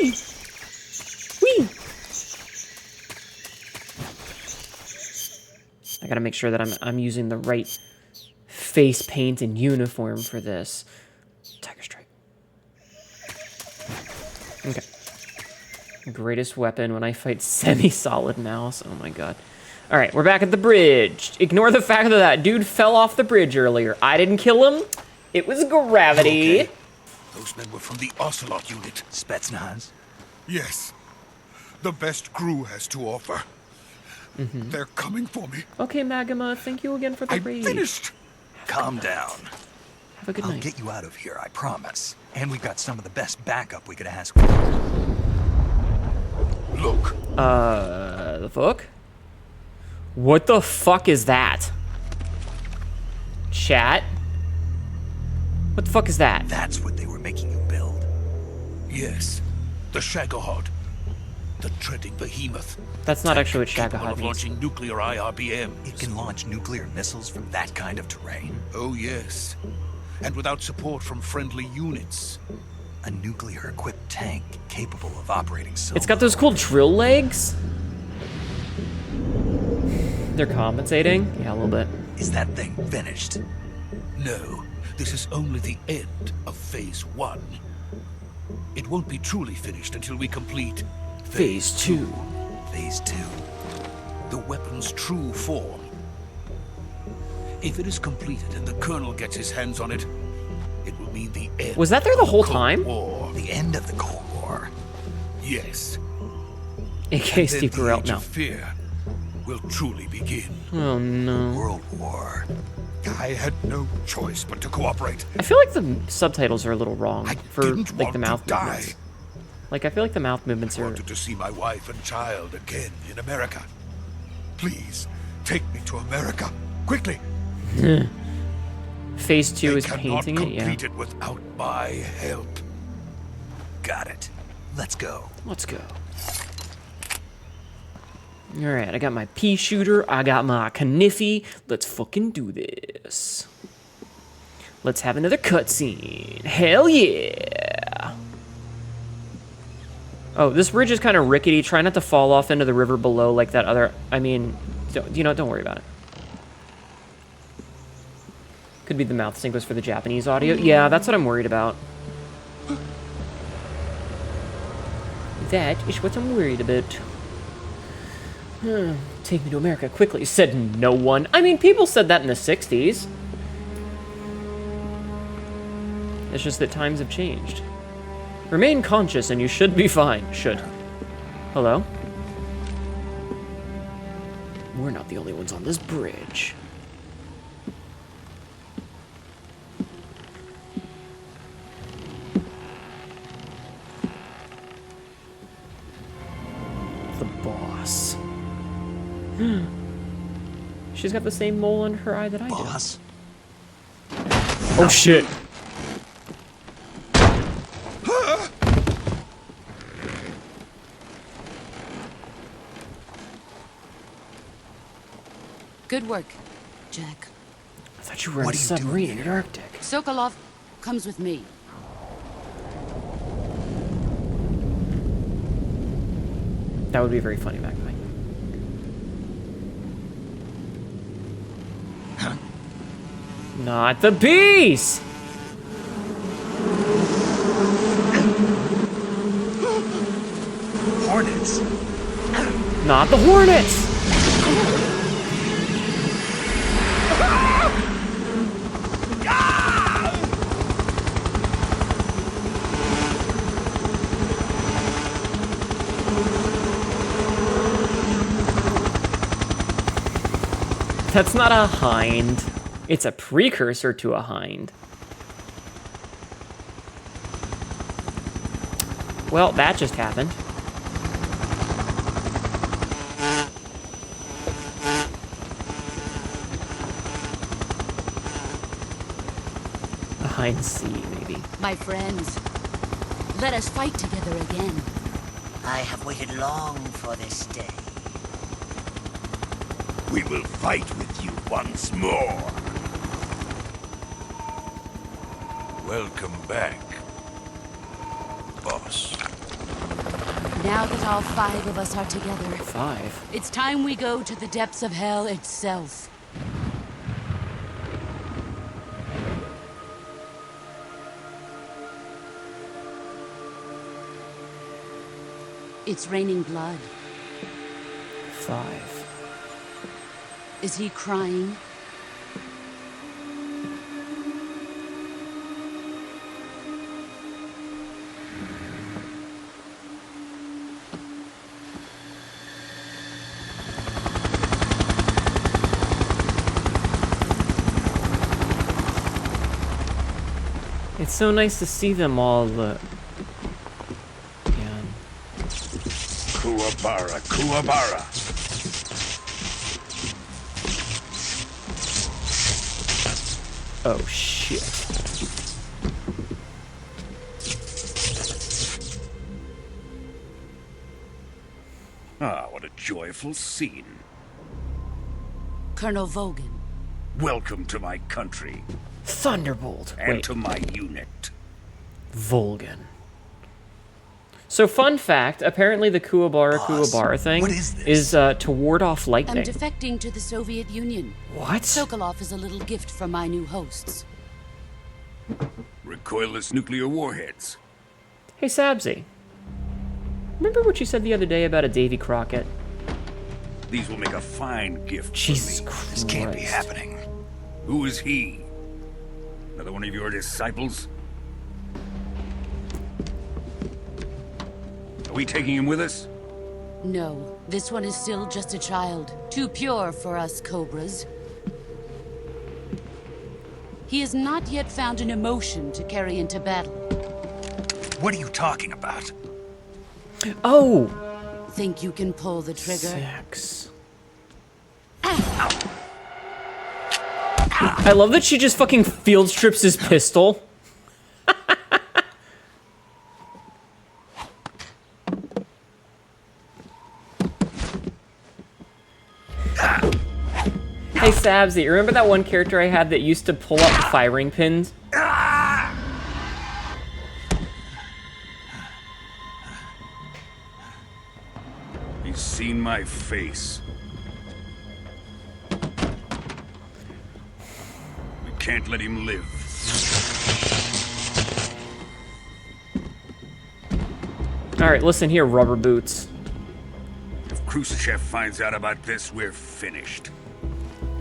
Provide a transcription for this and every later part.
Whee! Whee! I gotta make sure that I'm using the right face paint and uniform for this. Tiger Strike. Okay. Greatest weapon when I fight semi-solid mouse. Oh my god. Alright, we're back at the bridge. Ignore the fact that that dude fell off the bridge earlier. I didn't kill him. It was gravity. Okay. Those men were from the Ocelot unit. Spetsnaz? Yes. The best crew has to offer. They're coming for me. Okay, Magma, thank you again for the I'm raid. finished. Calm down. Have a good I'll night. get you out of here, I promise. And we've got some of the best backup we could ask for. Look. The fuck? What the fuck is that? Chat? What the fuck is that? That's what they were making you build. Yes. The Shagohod. The treading behemoth. That's not actually what Capable Shagohod of means. launching nuclear IRBMs. It can launch nuclear missiles from that kind of terrain. Oh, yes. And without support from friendly units. A nuclear-equipped tank capable of operating solo. It's got those cool drill legs. They're compensating? Yeah, a little bit. Is that thing finished? No, this is only the end of Phase 1. It won't be truly finished until we complete Phase 2. Phase 2. the weapon's true form. If it is completed and the Colonel gets his hands on it, it will mean the end. Was that there the whole of Cold time? War. The end of the Cold War. Yes. AK Then Steve the Carell. age No. of fear will truly begin. Oh no. World War. I had no choice but to cooperate. I feel like the subtitles are a little wrong I for didn't like want the mouth to die. movements. Like I feel like the mouth movements I are. wanted to see my wife and child again in America. Please, take me to America. Quickly. Phase 2 They is cannot painting it. Yeah. complete it without my help. Got it. Let's go. Let's go. All right, I got my pea shooter. I got my kniffy. Let's fucking do this. Let's have another cutscene. Hell yeah! Oh, this bridge is kind of rickety. Try not to fall off into the river below like that other... I mean, don't worry about it. Could be the mouth sync was for the Japanese audio. Yeah, that's what I'm worried about. That is what I'm worried about. Take me to America quickly, said no one. I mean, people said that in the 60s. It's just that times have changed. Remain conscious and you should be fine. Should. Hello? We're not the only ones on this bridge. The boss. She's got the same mole under her eye that I do. Boss. Oh shit. Good work, Jack. I thought you were in a What are you doing submarine in the here? Arctic. Sokolov comes with me. That would be very funny, Magpie. Not the bees! Hornets. Not the hornets! That's not a hind. It's a precursor to a hind. Well, that just happened. A hind C, maybe. My friends, let us fight together again. I have waited long for this day. We will fight with you once more. Welcome back, boss. Now that all 5 of us are together, 5. it's time we go to the depths of hell itself. It's raining blood. 5. Is he crying? It's so nice to see them all. Man. Kuwabara, Kuwabara. Oh shit. Ah, what a joyful scene. Colonel Vogan. Welcome to my country, Thunderbolt. and Wait, to my unit. Volgan. So, fun fact, apparently the Kuwabara thing what is this? to ward off I'm lightning. defecting to the Soviet Union. What? Sokolov is a little gift from my new hosts. Recoilless nuclear warheads. Hey, Sabzi. Remember what you said the other day about a Davy Crockett? These will make a fine gift Jesus for me. Christ. This can't be happening. Who is he? Another one of your disciples? Are we taking him with us? No, this one is still just a child. Too pure for us Cobras. He has not yet found an emotion to carry into battle. What are you talking about? Oh! Think you can pull the trigger? 6. I love that she just fucking field strips his pistol. Hey Sabzi, remember that one character I had that used to pull up firing pins? He's seen my face. We can't let him live. Alright, listen here, rubber boots. If Khrushchev finds out about this, we're finished.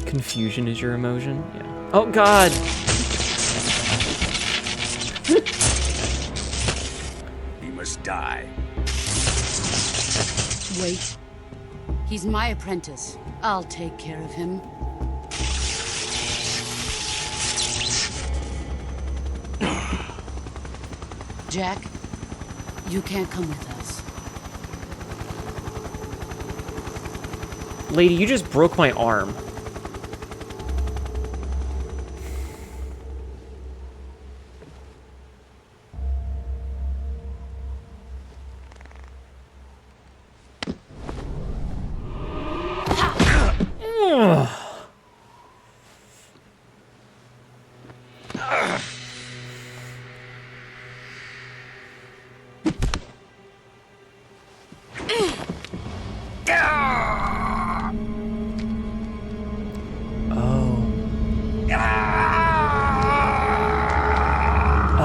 Confusion is your emotion? Yeah. Oh god! He must die. Wait. He's my apprentice. I'll take care of him. Jack, you can't come with us. Lady, you just broke my arm.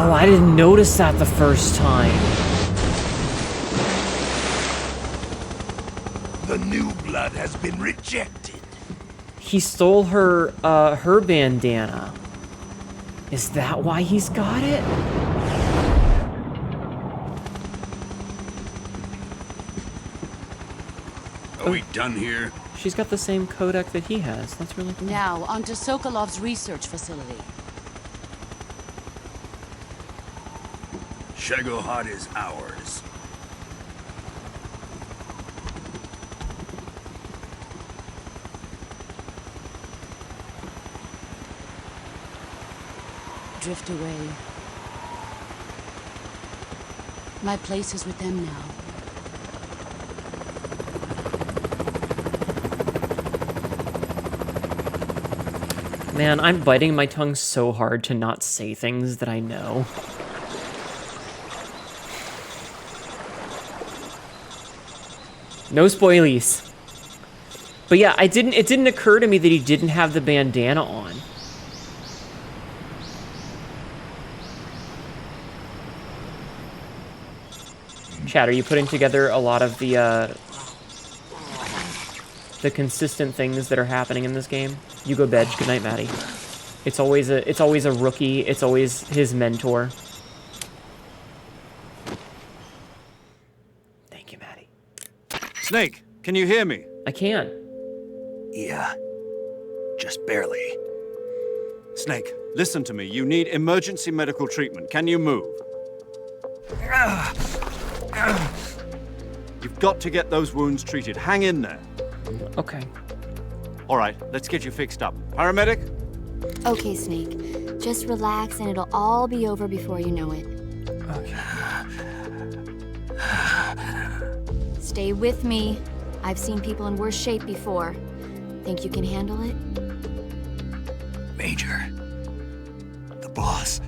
Oh, I didn't notice that the first time. The new blood has been rejected. He stole her, her bandana. Is that why he's got it? Are we done here? She's got the same Kodak that he has. That's really cool. Now, onto Sokolov's research facility. Shagohod is ours. Drift away. My place is with them now. Man, I'm biting my tongue so hard to not say things that I know. No spoilies. But yeah, it didn't occur to me that he didn't have the bandana on. Chad, are you putting together a lot of the consistent things that are happening in this game? You go bed. Good night, Maddie. It's always a rookie. It's always his mentor. Thank you, Maddie. Snake, can you hear me? I can. Yeah. Just barely. Snake, listen to me. You need emergency medical treatment. Can you move? You've got to get those wounds treated. Hang in there. Okay. All right, let's get you fixed up. Paramedic? Okay, Snake. Just relax and it'll all be over before you know it. Okay. Stay with me. I've seen people in worse shape before. Think you can handle it? Major. The boss.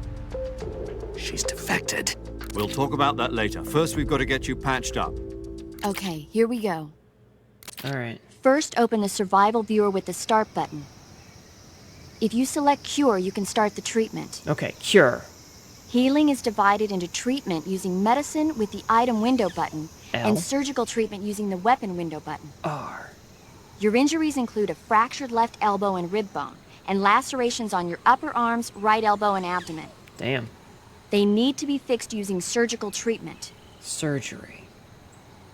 She's defected. We'll talk about that later. First, we've got to get you patched up. Okay, here we go. All right. First, open the survival viewer with the start button. If you select cure, you can start the treatment. Okay, cure. Healing is divided into treatment using medicine with the item window button L. and surgical treatment using the weapon window button. R. Your injuries include a fractured left elbow and rib bone and lacerations on your upper arms, right elbow, and abdomen. Damn. They need to be fixed using surgical treatment. Surgery.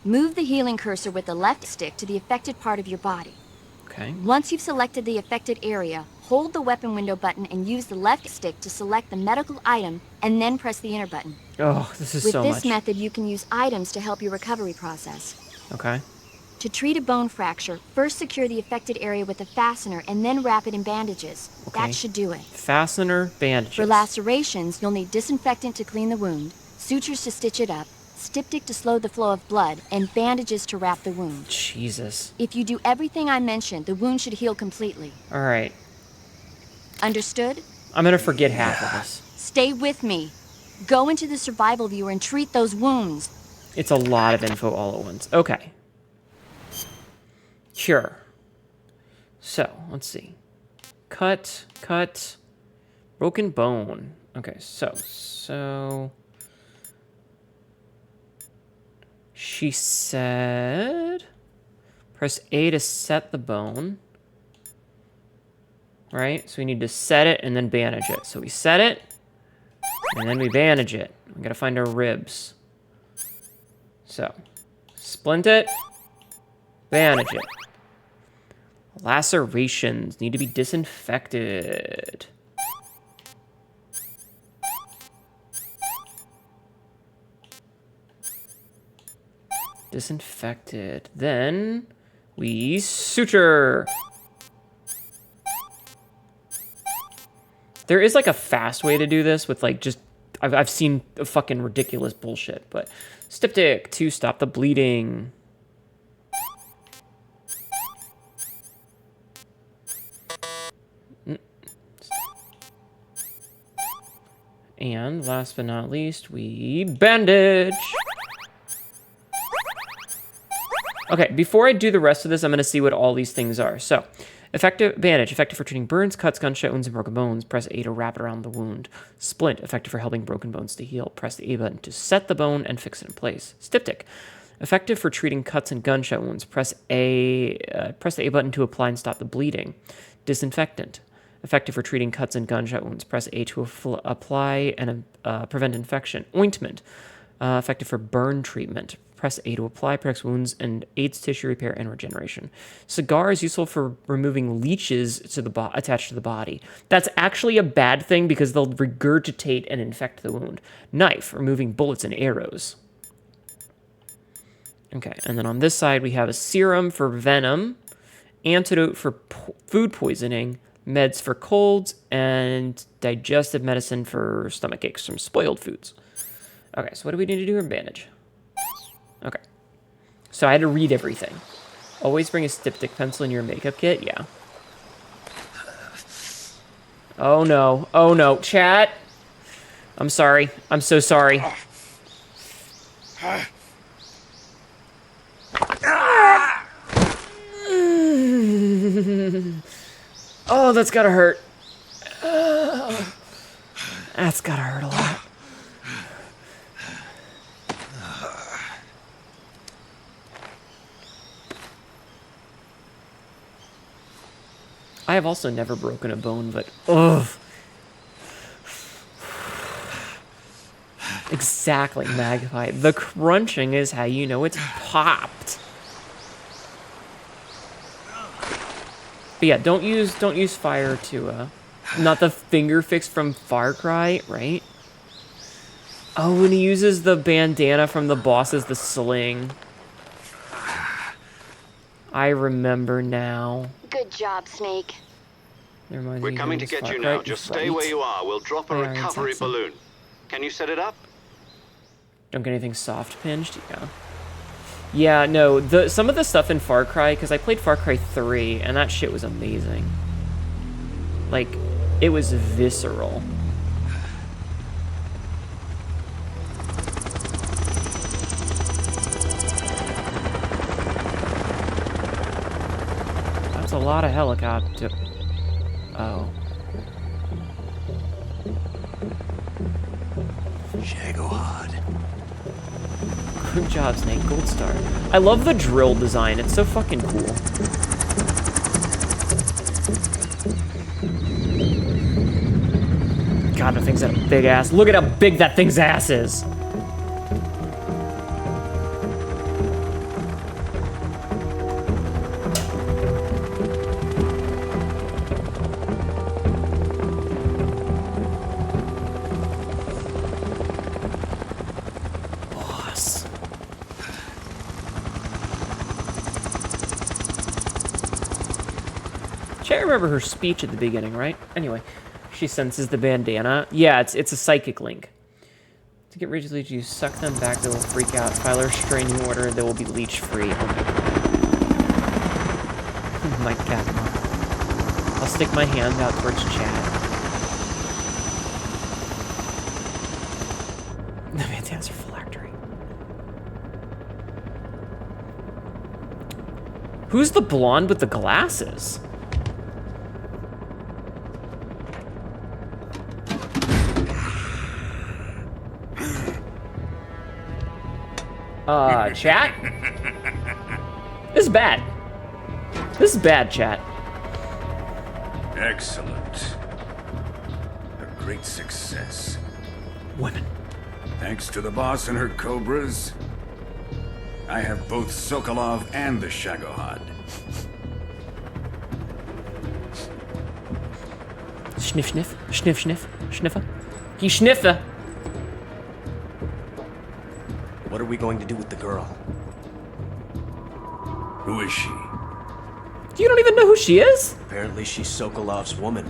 Move the healing cursor with the left stick to the affected part of your body. Okay. Once you've selected the affected area, hold the weapon window button and use the left stick to select the medical item and then press the enter button. Oh, this is With so this much. method, you can use items to help your recovery process. Okay. To treat a bone fracture, first secure the affected area with a fastener and then wrap it in bandages. Okay. That should do it. Fastener, bandages. For lacerations, you'll need disinfectant to clean the wound, sutures to stitch it up, styptic to slow the flow of blood, and bandages to wrap the wound. Jesus. If you do everything I mentioned, the wound should heal completely. All right. Understood? I'm gonna forget half of this. Stay with me. Go into the survival viewer and treat those wounds. It's a lot of info all at once. Okay. Cure. So, let's see. Cut. Broken bone. Okay, so... She said... Press A to set the bone. Right? So we need to set it and then bandage it. So we set it, and then we bandage it. We gotta find our ribs. So, splint it, bandage it. Lacerations need to be disinfected. Disinfected. Then we suture. There is like a fast way to do this with like just I've seen a fucking ridiculous bullshit, but styptic to stop the bleeding. And last but not least, we bandage. Okay, before I do the rest of this, I'm going to see what all these things are. So, effective bandage, effective for treating burns, cuts, gunshot wounds, and broken bones. Press A to wrap it around the wound. Splint, effective for helping broken bones to heal. Press the A button to set the bone and fix it in place. Styptic, effective for treating cuts and gunshot wounds. Press the A button to apply and stop the bleeding. Disinfectant, effective for treating cuts and gunshot wounds. Press A to apply and prevent infection. Ointment, effective for burn treatment. Press A to apply, protects wounds, and aids tissue repair and regeneration. Cigar is useful for removing leeches to attached to the body. That's actually a bad thing because they'll regurgitate and infect the wound. Knife, removing bullets and arrows. Okay, and then on this side we have a serum for venom, antidote for food poisoning, meds for colds, and digestive medicine for stomach aches from spoiled foods. Okay, so what do we need to do here? Bandage. Okay. So I had to read everything. Always bring a styptic pencil in your makeup kit? Yeah. Oh no. Oh no. Chat! I'm sorry. I'm so sorry. that's gotta hurt. Oh, that's gotta hurt a lot. I have also never broken a bone, but ugh. Exactly, Magpie. The crunching is how you know it's popped. But yeah, don't use fire to not the finger fix from Far Cry, right? Oh, and he uses the bandana from the boss as the sling. I remember now. Good job, Snake. That reminds We're me coming to of get Far you Cry, now. Just stay right? where you are. We'll drop a By Iron recovery Saxon. balloon. Can you set it up? Don't get anything soft pinged? Yeah. Yeah, no, some of the stuff in Far Cry, because I played Far Cry 3, and that shit was amazing. Like, it was visceral. That's a lot of helicopter. Oh. Shagohod. Good job, Snake. Gold star. I love the drill design. It's so fucking cool. God, that thing's got a big ass. Look at how big that thing's ass is. Boss. I remember her speech at the beginning, right? Anyway. She senses the bandana. Yeah, it's a psychic link. To get Ridge Leech, you suck them back, they will freak out. File a restraining order, they will be leech free. Oh my god. I'll stick my hand out towards chat. The bandanas are phylactery. Who's the blonde with the glasses? Chat? This is bad. This is bad, chat. Excellent. A great success. Women. Thanks to the boss and her cobras, I have both Sokolov and the Shagohod. Sniff, sniff, sniff, sniff, sniffer. He sniffer. What are we going to do with the girl? Who is she? You don't even know who she is? Apparently she's Sokolov's woman.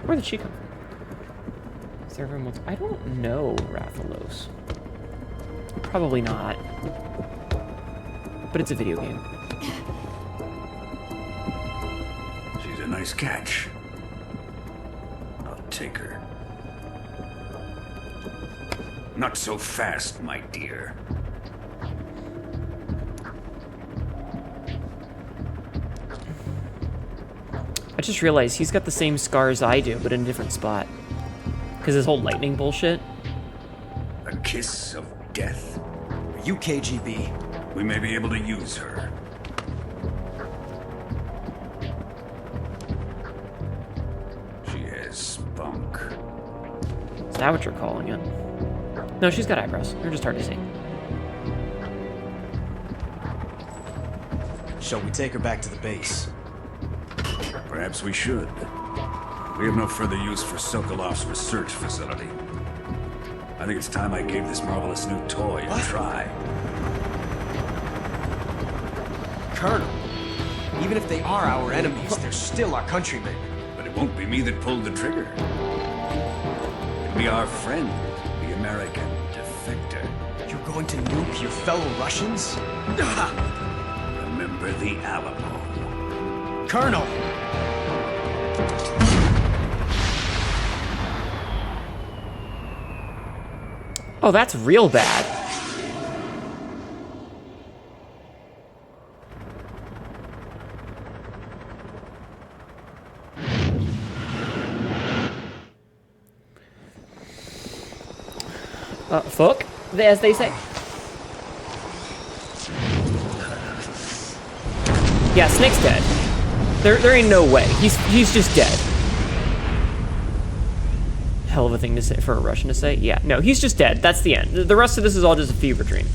Where did she come from? Is there everyone else? I don't know Rathalos. Probably not. But it's a video game. She's a nice catch. I'll take her. Not so fast, my dear. I just realized he's got the same scars I do, but in a different spot. Because his whole lightning bullshit. A kiss of death. Are you KGB? We may be able to use her. She has spunk. Is that what you're calling it? No, she's got eyebrows. They're just hard to see. Shall we take her back to the base? Perhaps we should. We have no further use for Sokolov's research facility. I think it's time I gave this marvelous new toy a try. Colonel, even if they are our enemies, they're still our countrymen. But it won't be me that pulled the trigger. It'll be our friend, the American defector. You're going to nuke your fellow Russians? Remember the Alamo. Colonel! Oh, that's real bad. Fuck, as they say. Yeah, Snake's dead. There ain't no way. He's just dead. Hell of a thing to say for a Russian to say. Yeah, no, he's just dead. That's the end. The rest of this is all just a fever dream.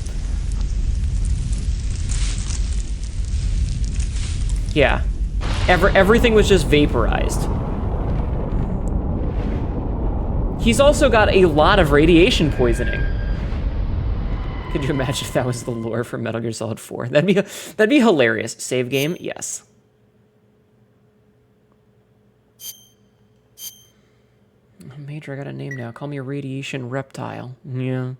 Yeah. Everything was just vaporized. He's also got a lot of radiation poisoning. Could you imagine if that was the lore for Metal Gear Solid 4? That'd be hilarious. Save game? Yes. Major, I got a name now. Call me a radiation reptile. Yeah.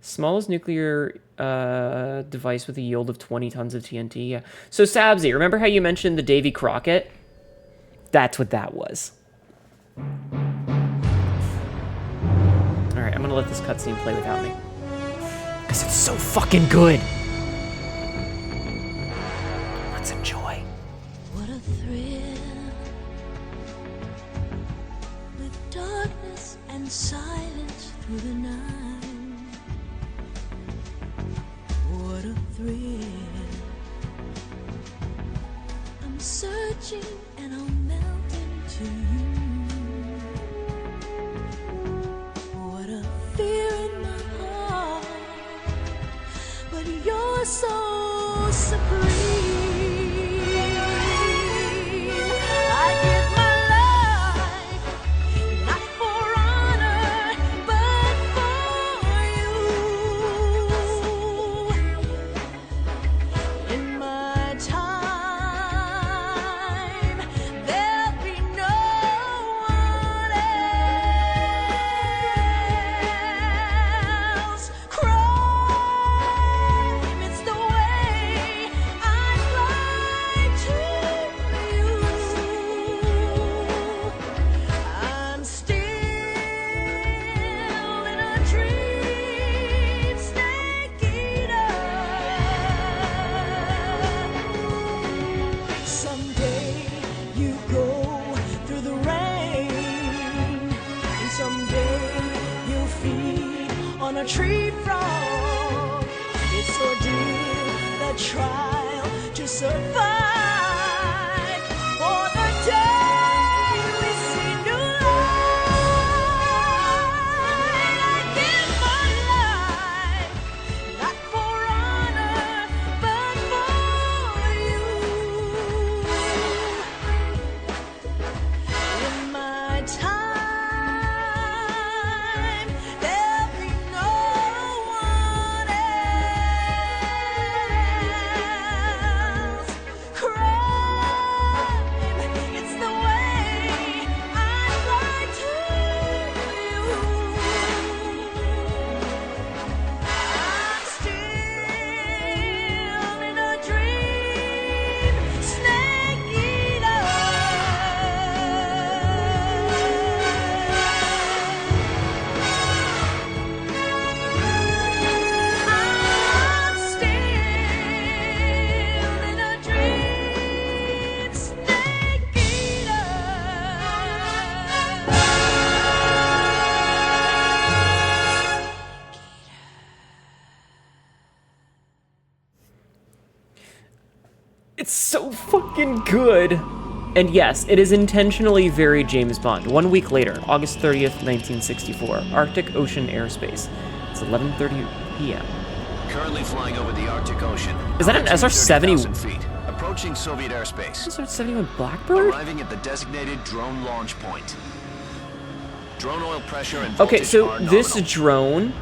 Smallest nuclear device with a yield of 20 tons of TNT. Yeah. So Sabzi, remember how you mentioned the Davy Crockett? That's what that was. Alright, I'm gonna let this cutscene play without me. Because it's so fucking good. Let's enjoy. What a thrill, with darkness and silence through the night. What a thrill, I'm searching and I'll melt into you. What a fear in my heart, but you're so supreme. I give my life, not for honor, but for you. In my time, there'll be no one else. Crime, it's the way I'd like to you. I'm still in a dream, snake eater. Someday you go through the rain, and someday you'll feed on a tree frog. It's ordeal, the trial to survive. For the day we see new light, I give my life, not for honor, but for you. In my time, there'll be no one else. Crime, it's the way I'd like to you. I'm still in a dream, snake eater. I'm still in a dream, snake eater. It's so fucking good. And yes, it is intentionally very James Bond. 1 week later, August 30th, 1964, Arctic Ocean airspace. It's 11:30 p.m. Currently flying over the Arctic Ocean. Is that an SR-70? 30,000 feet. Approaching Soviet airspace. SR-71 Blackbird? Arriving at the designated drone launch point. Drone oil pressure and Okay, voltage so are this nominal. drone,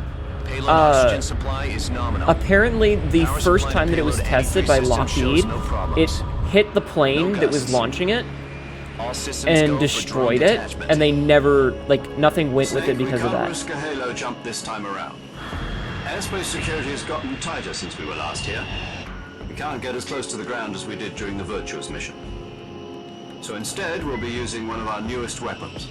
Payload oxygen supply is nominal. apparently the Power first supply time that it was payload tested by anti-system shows Lockheed, no it problems. hit the plane No that was gusts. launching it All systems go and for destroyed drone it, detachment. and they never, like, nothing went with it Snake, because we of can't that. risk a halo jump this time around. Airspace security has gotten tighter since we were last here. We can't get as close to the ground as we did during the Virtuous mission. So instead, we'll be using one of our newest weapons.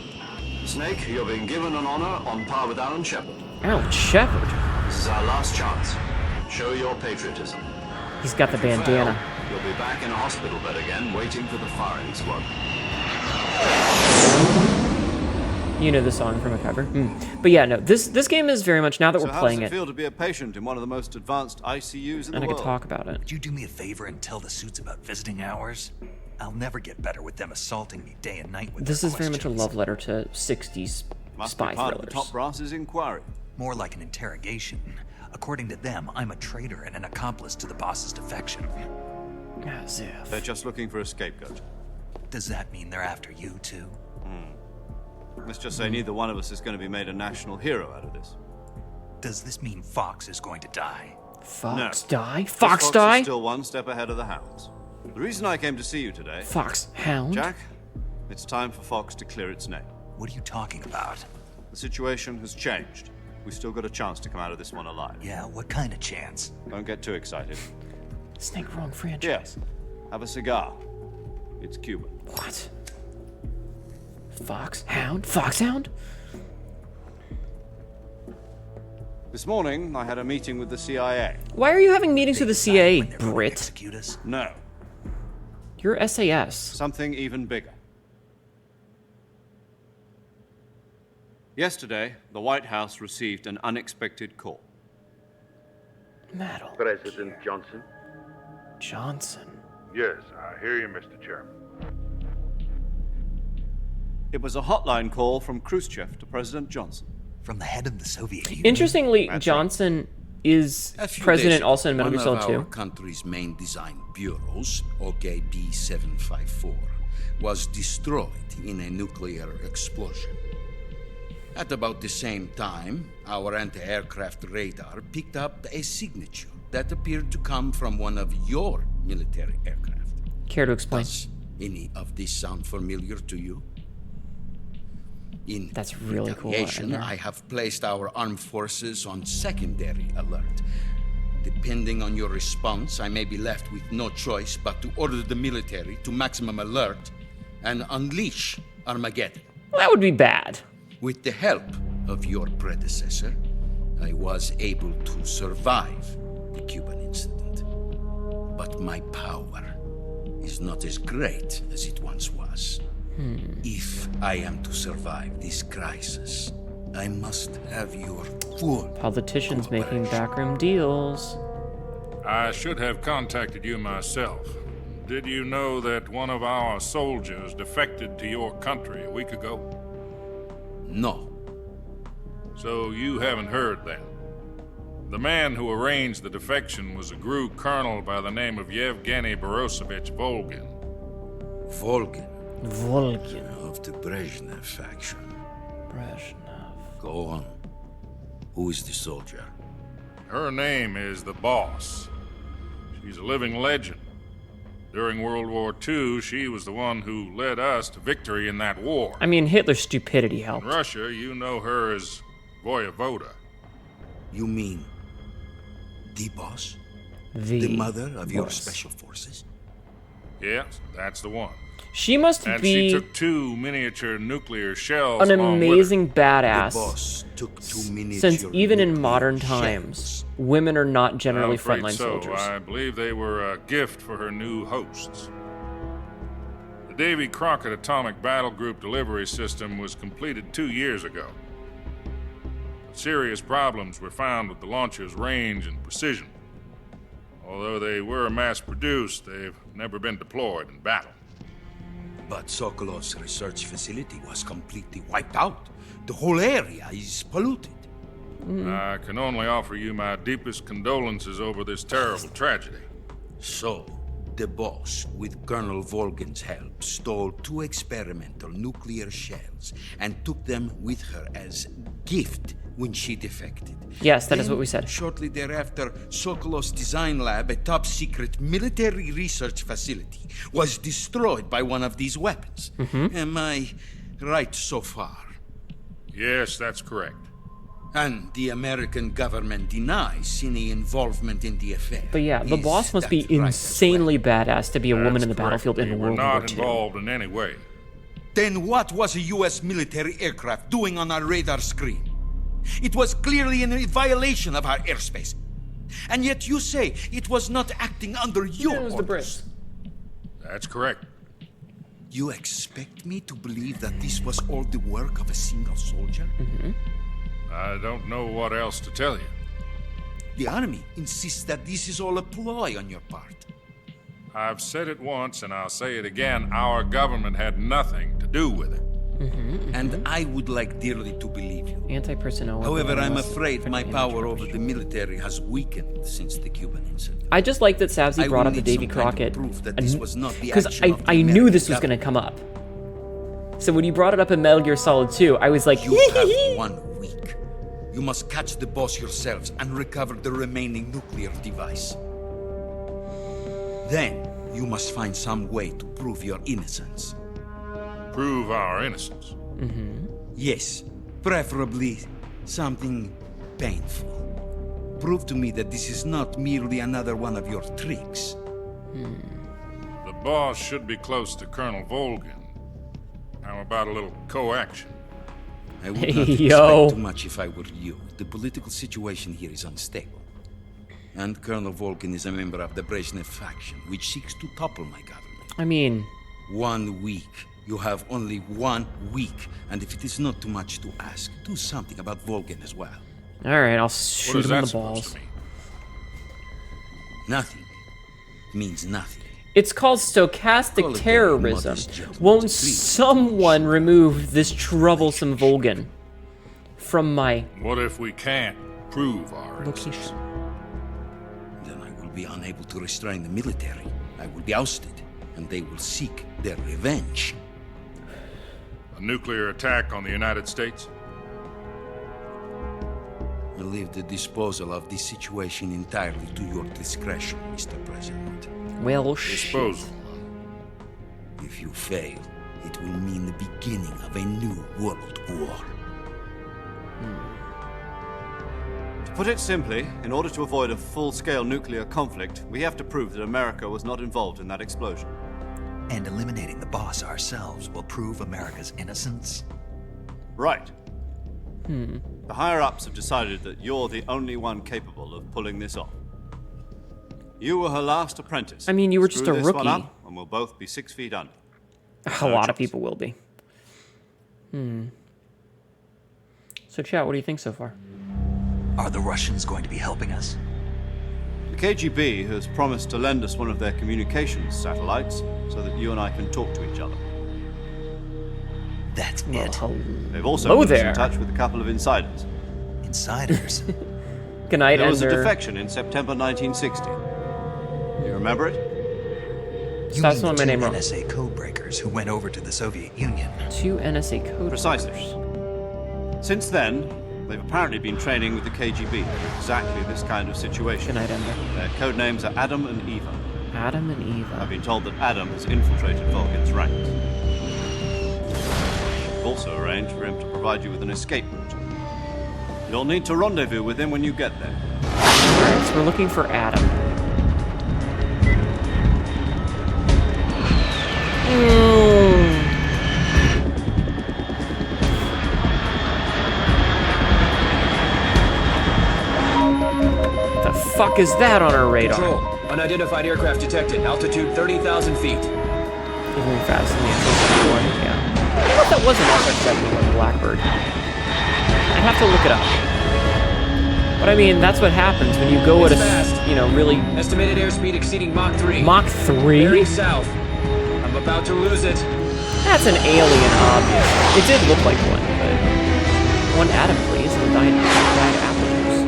Snake, you're being given an honor on par with Alan Shepard. Alan Shepard? This is our last chance. Show your patriotism. He's got the If you bandana. fail, you'll be back in a hospital bed again, waiting for the firing squad. You know the song from a cover. But yeah, no, this game is very much, now that So we're how playing does it, it feel to be a patient in one of the most advanced ICUs in and the I world? could talk about it. Would you do me a favor and tell the suits about visiting hours? I'll never get better with them assaulting me day and night with This their is very much a questions. love letter to 60s Must spy be part of the thrillers. top brass's inquiry. More like an interrogation. According to them, I'm a traitor and an accomplice to the boss's defection. As if. They're just looking for a scapegoat. Does that mean they're after you too? Let's just say neither one of us is going to be made a national hero out of this. Does this mean Fox is going to die? Fox No. die? This Fox is die? still one step ahead of the Hounds. The reason I came to see you today, Fox hound? Jack, it's time for Fox to clear its name. What are you talking about? The situation has changed. We've still got a chance to come out of this one alive. Yeah, what kind of chance? Don't get too excited. Snake wrong franchise. Yes, have a cigar. It's Cuban. What? Fox hound? Fox hound? This morning, I had a meeting with the CIA. Why are you having meetings with the CIA, When they're going to Brit? execute us? No, You're SAS. something even bigger. Yesterday, the White House received an unexpected call. Metal. President Johnson? Johnson. Yes, I hear you, Mr. Chairman. It was a hotline call from Khrushchev to President Johnson. From the head of the Soviet Union? Interestingly, That's Johnson is A few president days ago, also in Metal Gear one Solid of our 2. country's main design bureaus, OKB-754, was destroyed in a nuclear explosion. At about the same time, our anti-aircraft radar picked up a signature that appeared to come from one of your military aircraft. Care to explain? Does any of this sound familiar to you? In That's really cool. retaliation, I have placed our armed forces on secondary alert. Depending on your response, I may be left with no choice but to order the military to maximum alert and unleash Armageddon. Well, that would be bad. With the help of your predecessor, I was able to survive the Cuban incident. But my power is not as great as it once was. If I am to survive this crisis, I must have your full Politicians making cooperation. backroom deals. I should have contacted you myself. Did you know that one of our soldiers defected to your country a week ago? No. So you haven't heard then. The man who arranged the defection was a GRU colonel by the name of Yevgeny Borosovich Volgin. Volgin Volgin. of the Brezhnev faction. Brezhnev. Go on. Who is the soldier? Her name is the Boss. She's a living legend. During World War II, she was the one who led us to victory in that war. I mean, Hitler's stupidity In helped. Russia, you know her as Voyevoda. You mean the boss? The The mother of your boss. special forces? Yes, that's the one. She must And be she took 2 miniature nuclear shells an along with her. amazing The badass. boss took 2 miniature Since even in nuclear modern shells. times, women are not generally I'm afraid frontline so. soldiers. I believe they were a gift for her new hosts. The Davy Crockett Atomic Battle Group delivery system was completed 2 years ago. But serious problems were found with the launcher's range and precision. Although they were mass-produced, they've never been deployed in battle. But Sokolov's research facility was completely wiped out. The whole area is polluted. I can only offer you my deepest condolences over this terrible tragedy. So, the boss, with Colonel Volgin's help, stole 2 experimental nuclear shells and took them with her as gift when she defected. Yes, that is Then, what we said. Shortly thereafter, Sokolov's design lab, a top-secret military research facility, was destroyed by one of these weapons. Am I right so far? Yes, that's correct. And the American government denies any involvement in the affair. But yeah, the Is boss must that be right as well? insanely badass to be a woman in the That's correct. battlefield We in were World War not II. involved in any way. Then what was a U.S. military aircraft doing on our radar screen? It was clearly in violation of our airspace. And yet you say it was not acting under your orders. That's correct. You expect me to believe that this was all the work of a single soldier? I don't know what else to tell you. The army insists that this is all a ploy on your part. I've said it once and I'll say it again. Our government had nothing to do with it. And I would like dearly to believe you. Anti-personnel. However, I'm afraid my power over the military has weakened since the Cuban incident. I just like that Savsy brought up the Davy Crockett, because I knew this was going to come up. So when you brought it up in Metal Gear Solid 2, I was like, you have 1 week. You must catch the boss yourselves and recover the remaining nuclear device. Then you must find some way to prove your innocence. Prove our innocence? Yes, preferably something painful. Prove to me that this is not merely another one of your tricks. The boss should be close to Colonel Volgin. How about a little co-action? I would not expect too much if I were you. The political situation here is unstable. And Colonel Volgin is a member of the Brezhnev faction, which seeks to topple my government. I mean... 1 week. You have only 1 week. And if it is not too much to ask, do something about Volgin as well. Alright, I'll shoot him in the balls. Nothing means nothing. It's called stochastic terrorism. Won't someone remove this troublesome Volgin from my... What if we can't prove our location? Then I will be unable to restrain the military. I will be ousted, and they will seek their revenge. A nuclear attack on the United States? I leave the disposal of this situation entirely to your discretion, Mr. President. Well, disposal. If you fail, it will mean the beginning of a new world war. To put it simply, in order to avoid a full-scale nuclear conflict, we have to prove that America was not involved in that explosion. And eliminating the boss ourselves will prove America's innocence? Right. The higher-ups have decided that you're the only one capable of pulling this off. You were her last apprentice. I mean, you were just a Screw this rookie. one up, and we'll both be 6 feet under. A lot of people will be. So, chat, what do you think so far? Are the Russians going to be helping us? The KGB has promised to lend us one of their communications satellites so that you and I can talk to each other. That's it. They've also put us in touch with a couple of insiders. Insiders? Good night, There was a Ender. defection in September 1960. You remember it? You Stop mean spelling the my two name wrong. NSA codebreakers who went over to the Soviet Union? 2 NSA code. Precisely. Since then, they've apparently been training with the KGB for exactly this kind of situation. Good night, Ender. Their code names are Adam and Eva. Adam and Eva. I've been told that Adam has infiltrated Volgin's ranks. We've also arranged for him to provide you with an escape route. You'll need to rendezvous with him when you get there. Alright, so we're looking for Adam. The fuck is that on our radar? Control. Unidentified aircraft detected. Altitude 30,000 feet. Even faster than the FX-71, yeah. I don't know if that was an FX-71 Blackbird. I'd have to look it up. But I mean, that's what happens when you go at a, you know, really... Estimated airspeed exceeding Mach 3. Mach 3? Bearing south. I'm about to lose it. That's an alien, obviously. It did look like one, but... One Adam, please, and died apple juice.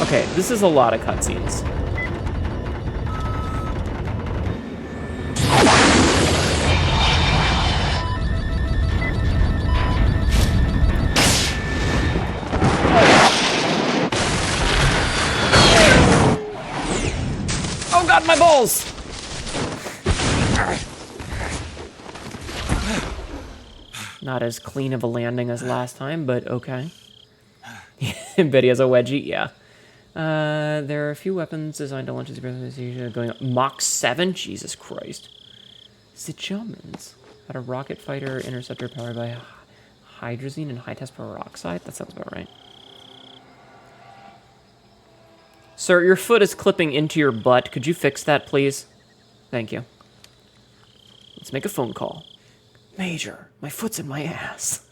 Okay, this is a lot of cutscenes. Oh god, my balls! Not as clean of a landing as last time, but okay. Betty has a wedgie, yeah. There are a few weapons designed to launch as going up. Mach 7? Jesus Christ. The Germans had a rocket fighter interceptor powered by hydrazine and high-test peroxide? That sounds about right. Sir, your foot is clipping into your butt. Could you fix that, please? Thank you. Let's make a phone call. Major, my foot's in my ass.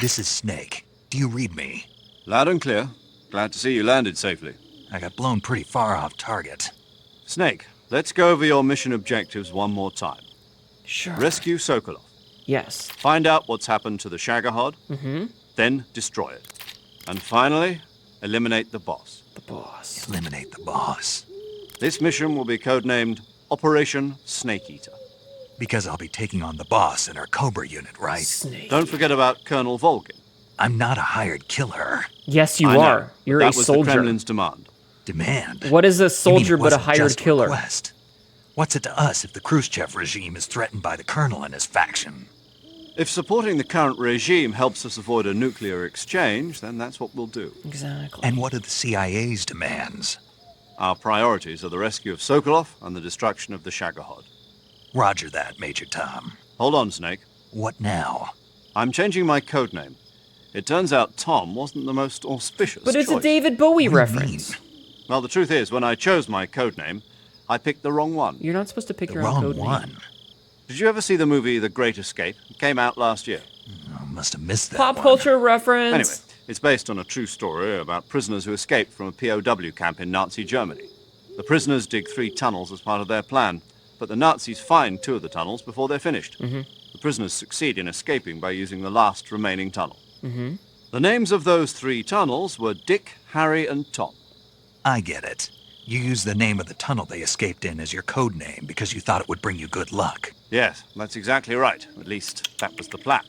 This is Snake. Do you read me? Loud and clear. Glad to see you landed safely. I got blown pretty far off target. Snake, let's go over your mission objectives one more time. Sure. Rescue Sokolov. Yes. Find out what's happened to the Shagohod. Then destroy it. And finally, eliminate the boss. The boss. Eliminate the boss. This mission will be codenamed Operation Snake Eater. Because I'll be taking on the boss in our Cobra unit, right? Snake. Don't forget about Colonel Volgin. I'm not a hired killer. Yes, you I know, are. but You're that a was soldier. the Kremlin's demand. Demand? What is a You mean soldier it but a wasn't hired just killer? request? What's it to us if the Khrushchev regime is threatened by the colonel and his faction? If supporting the current regime helps us avoid a nuclear exchange, then that's what we'll do. Exactly. And what are the CIA's demands? Our priorities are the rescue of Sokolov and the destruction of the Shagohod. Roger that, Major Tom. Hold on, Snake. What now? I'm changing my codename. It turns out Tom wasn't the most auspicious But it's choice. a David Bowie reference. Well, the truth is, when I chose my codename, I picked the wrong one. You're not supposed to pick The your own wrong code one. name. Did you ever see the movie The Great Escape? It came out last year. I must have missed that Pop one. culture reference. Anyway, it's based on a true story about prisoners who escaped from a POW camp in Nazi Germany. The prisoners dig 3 tunnels as part of their plan, but the Nazis find 2 of the tunnels before they're finished. The prisoners succeed in escaping by using the last remaining tunnel. The names of those 3 tunnels were Dick, Harry, and Tom. I get it. You used the name of the tunnel they escaped in as your code name because you thought it would bring you good luck. Yes, that's exactly right. At least, that was the plan.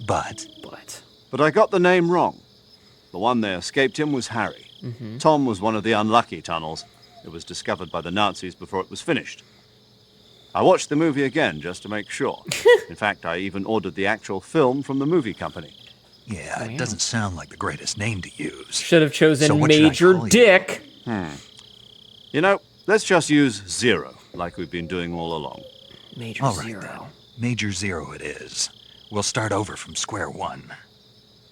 But But I got the name wrong. The one they escaped in was Harry. Tom was one of the unlucky tunnels. It was discovered by the Nazis before it was finished. I watched the movie again just to make sure. In fact, I even ordered the actual film from the movie company. yeah, it doesn't sound like the greatest name to use. Should have chosen So what should I Major call you? Dick. You know, let's just use Zero, like we've been doing all along. Major All right, Zero. then. Major Zero it is. We'll start over from square one.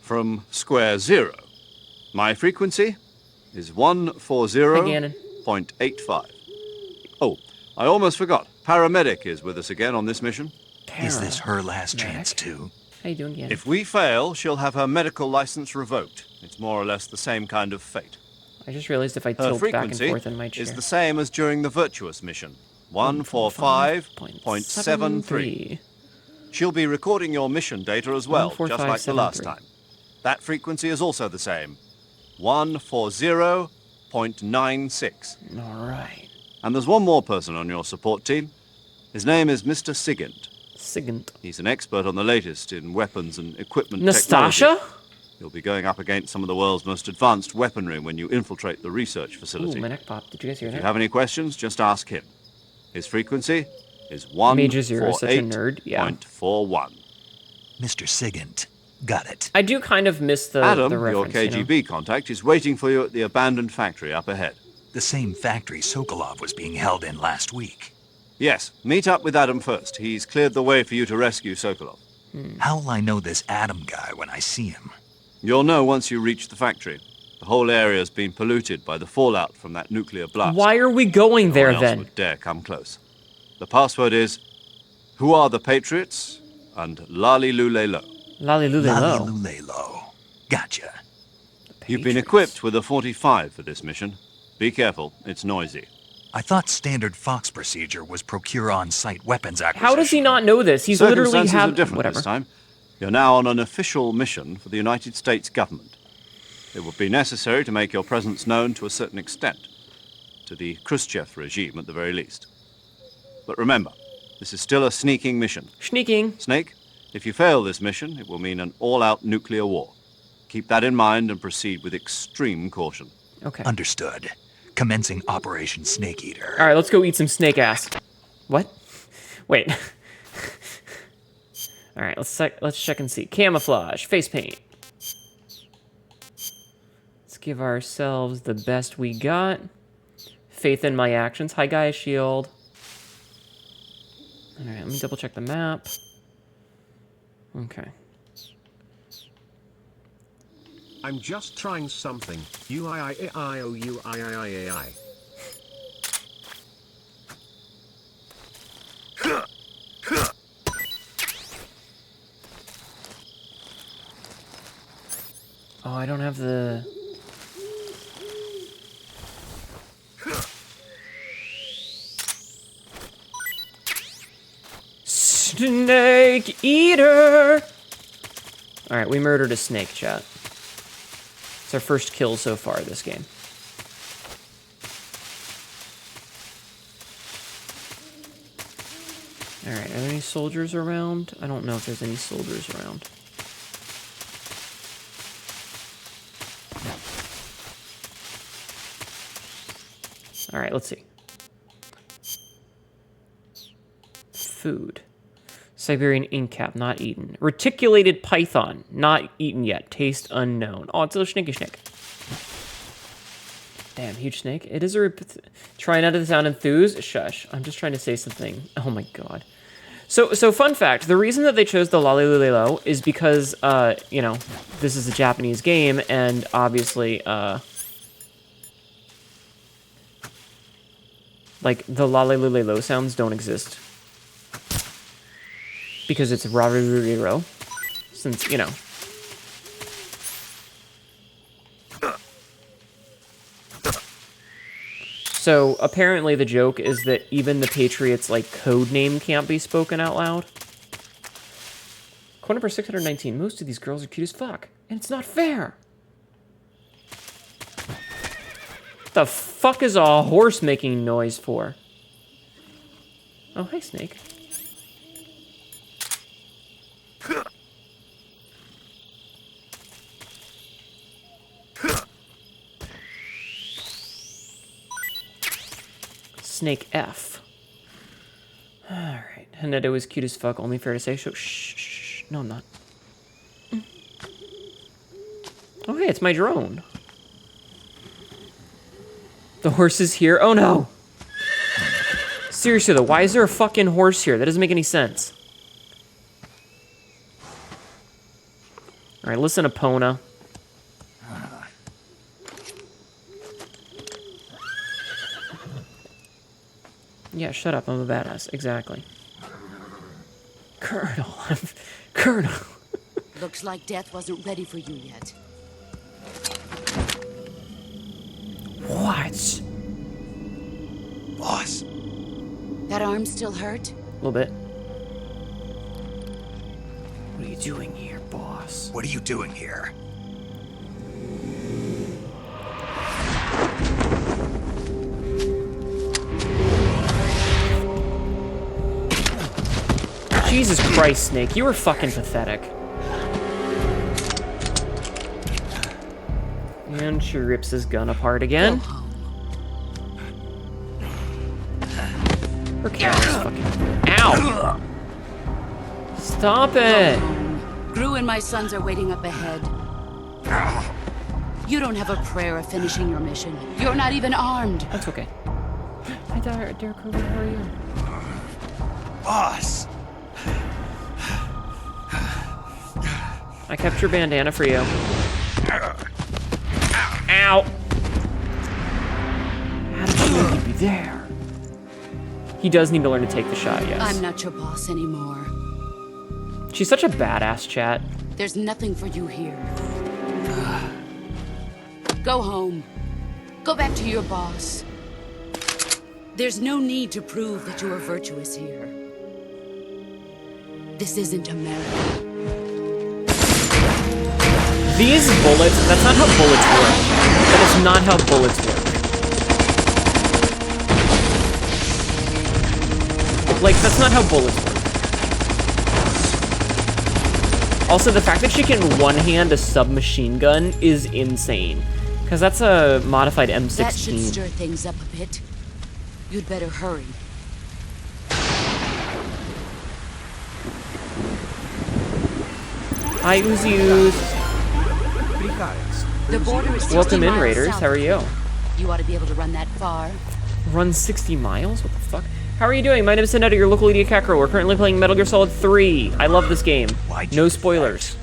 From square zero. My frequency is Hey, Gannon. 140.85. Oh, I almost forgot. Paramedic is with us again on this mission. Is this her last chance, too? How you doing, Gannon? If we fail, she'll have her medical license revoked. It's more or less the same kind of fate. I just realized if I Her tilt back and frequency forth in my chair. is the same as during the Virtuous mission. 145.73. She'll be recording your mission data as well, just like the last 145.73. time. That frequency is also the same. 140.96. All right. And there's one more person on your support team. His name is Mr. Sigint. Sigint. He's an expert on the latest in weapons and equipment Nastasha? technology. You'll be going up against some of the world's most advanced weaponry when you infiltrate the research Ooh, facility. my neck popped. Did you guys hear If that? you have any questions, just ask him. His frequency is Major Zero is such a nerd, yeah. 148.41. Mr. Sigint. Got it. I do kind of miss the Adam, the your reference, you know? KGB contact, is waiting for you at the abandoned factory up ahead. The same factory Sokolov was being held in last week. Yes, meet up with Adam first. He's cleared the way for you to rescue Sokolov. How will I know this Adam guy when I see him? You'll know once you reach the factory. The whole area's been polluted by the fallout from that nuclear blast. Why are we going No there one else then? would dare come close. The password is, "Who are the Patriots?" and "Lali Lule Lo." Lali Lule Lali Lo. Lule Lo. Gotcha. You've been equipped with a 45 for this mission. Be careful, it's noisy. I thought standard Fox procedure was procure on-site weapons acquisition. How does he not know this? He's literally Circumstances have are different whatever. this time. You're now on an official mission for the United States government. It would be necessary to make your presence known to a certain extent, to the Khrushchev regime at the very least. But remember, this is still a sneaking mission. Sneaking. Snake, if you fail this mission, it will mean an all-out nuclear war. Keep that in mind and proceed with extreme caution. Okay. Understood. Commencing Operation Snake Eater. All right, let's go eat some snake ass. What? Wait. All right, let's check and see. Camouflage, face paint. Let's give ourselves the best we got. Faith in my actions. Hi, guys, shield. Alright, let me double check the map. Okay. I'm just trying something. U-I-I-I-O-U-I-I-I-I. Oh, I don't have the... Snake eater! Alright, we murdered a snake, chat. It's our first kill so far this game. Alright, are there any soldiers around? I don't know if there's any soldiers around. Alright, let's see. Food. Siberian ink cap, not eaten. Reticulated python, not eaten yet. Taste unknown. Oh, it's a little snicky schnick. Damn, huge snake. It is a... Try not to sound enthused. Shush. I'm just trying to say something. Oh my god. So fun fact. The reason that they chose the Lalilulelo is because, you know, this is a Japanese game, and obviously, like, the Lalilulelo sounds don't exist. Because it's Raruriro. Since, you know. So, apparently the joke is that even the Patriots' like code name can't be spoken out loud. Quote number 619. Most of these girls are cute as fuck. And it's not fair. The fuck is a horse making noise for? Oh, hi, Snake. Snake F. Alright. Hnetu is cute as fuck, only fair to say. So, shh. No, I'm not. Oh, hey, it's my drone. The horse is here. Oh, no. Seriously, though, why is there a fucking horse here? That doesn't make any sense. Alright, listen, Epona. Yeah, shut up. I'm a badass. Exactly. Colonel. Colonel. Looks like death wasn't ready for you yet. What? Boss. That arm still hurt? A little bit. What are you doing here, boss? What are you doing here? Jesus Christ, Snake, you were fucking pathetic. And she rips his gun apart again. Her cat is fucking... Ow! Stop it! Gru and my sons are waiting up ahead. You don't have a prayer of finishing your mission. You're not even armed. That's okay. Hi, Derek Kobe, how are you? Boss! I kept your bandana for you. Ow! How did you know he'd be there? He does need to learn to take the shot, yes. I'm not your boss anymore. She's such a badass, chat. There's nothing for you here. Go home. Go back to your boss. There's no need to prove that you are virtuous here. This isn't America. These bullets, that's not how bullets work. That is not how bullets work. Like, that's not how bullets work. Also, the fact that she can one-hand a submachine gun is insane. Because that's a modified M16. That should stir things up a bit. You'd better hurry. Hi, Uzius. The border is 60 Welcome in, miles Raiders. south. How are you? You ought to be able to run that far. Run 60 miles? What the fuck? How are you doing? My name is Hnetu, your local idiot cat girl. We're currently playing Metal Gear Solid 3. I love this game. No spoilers.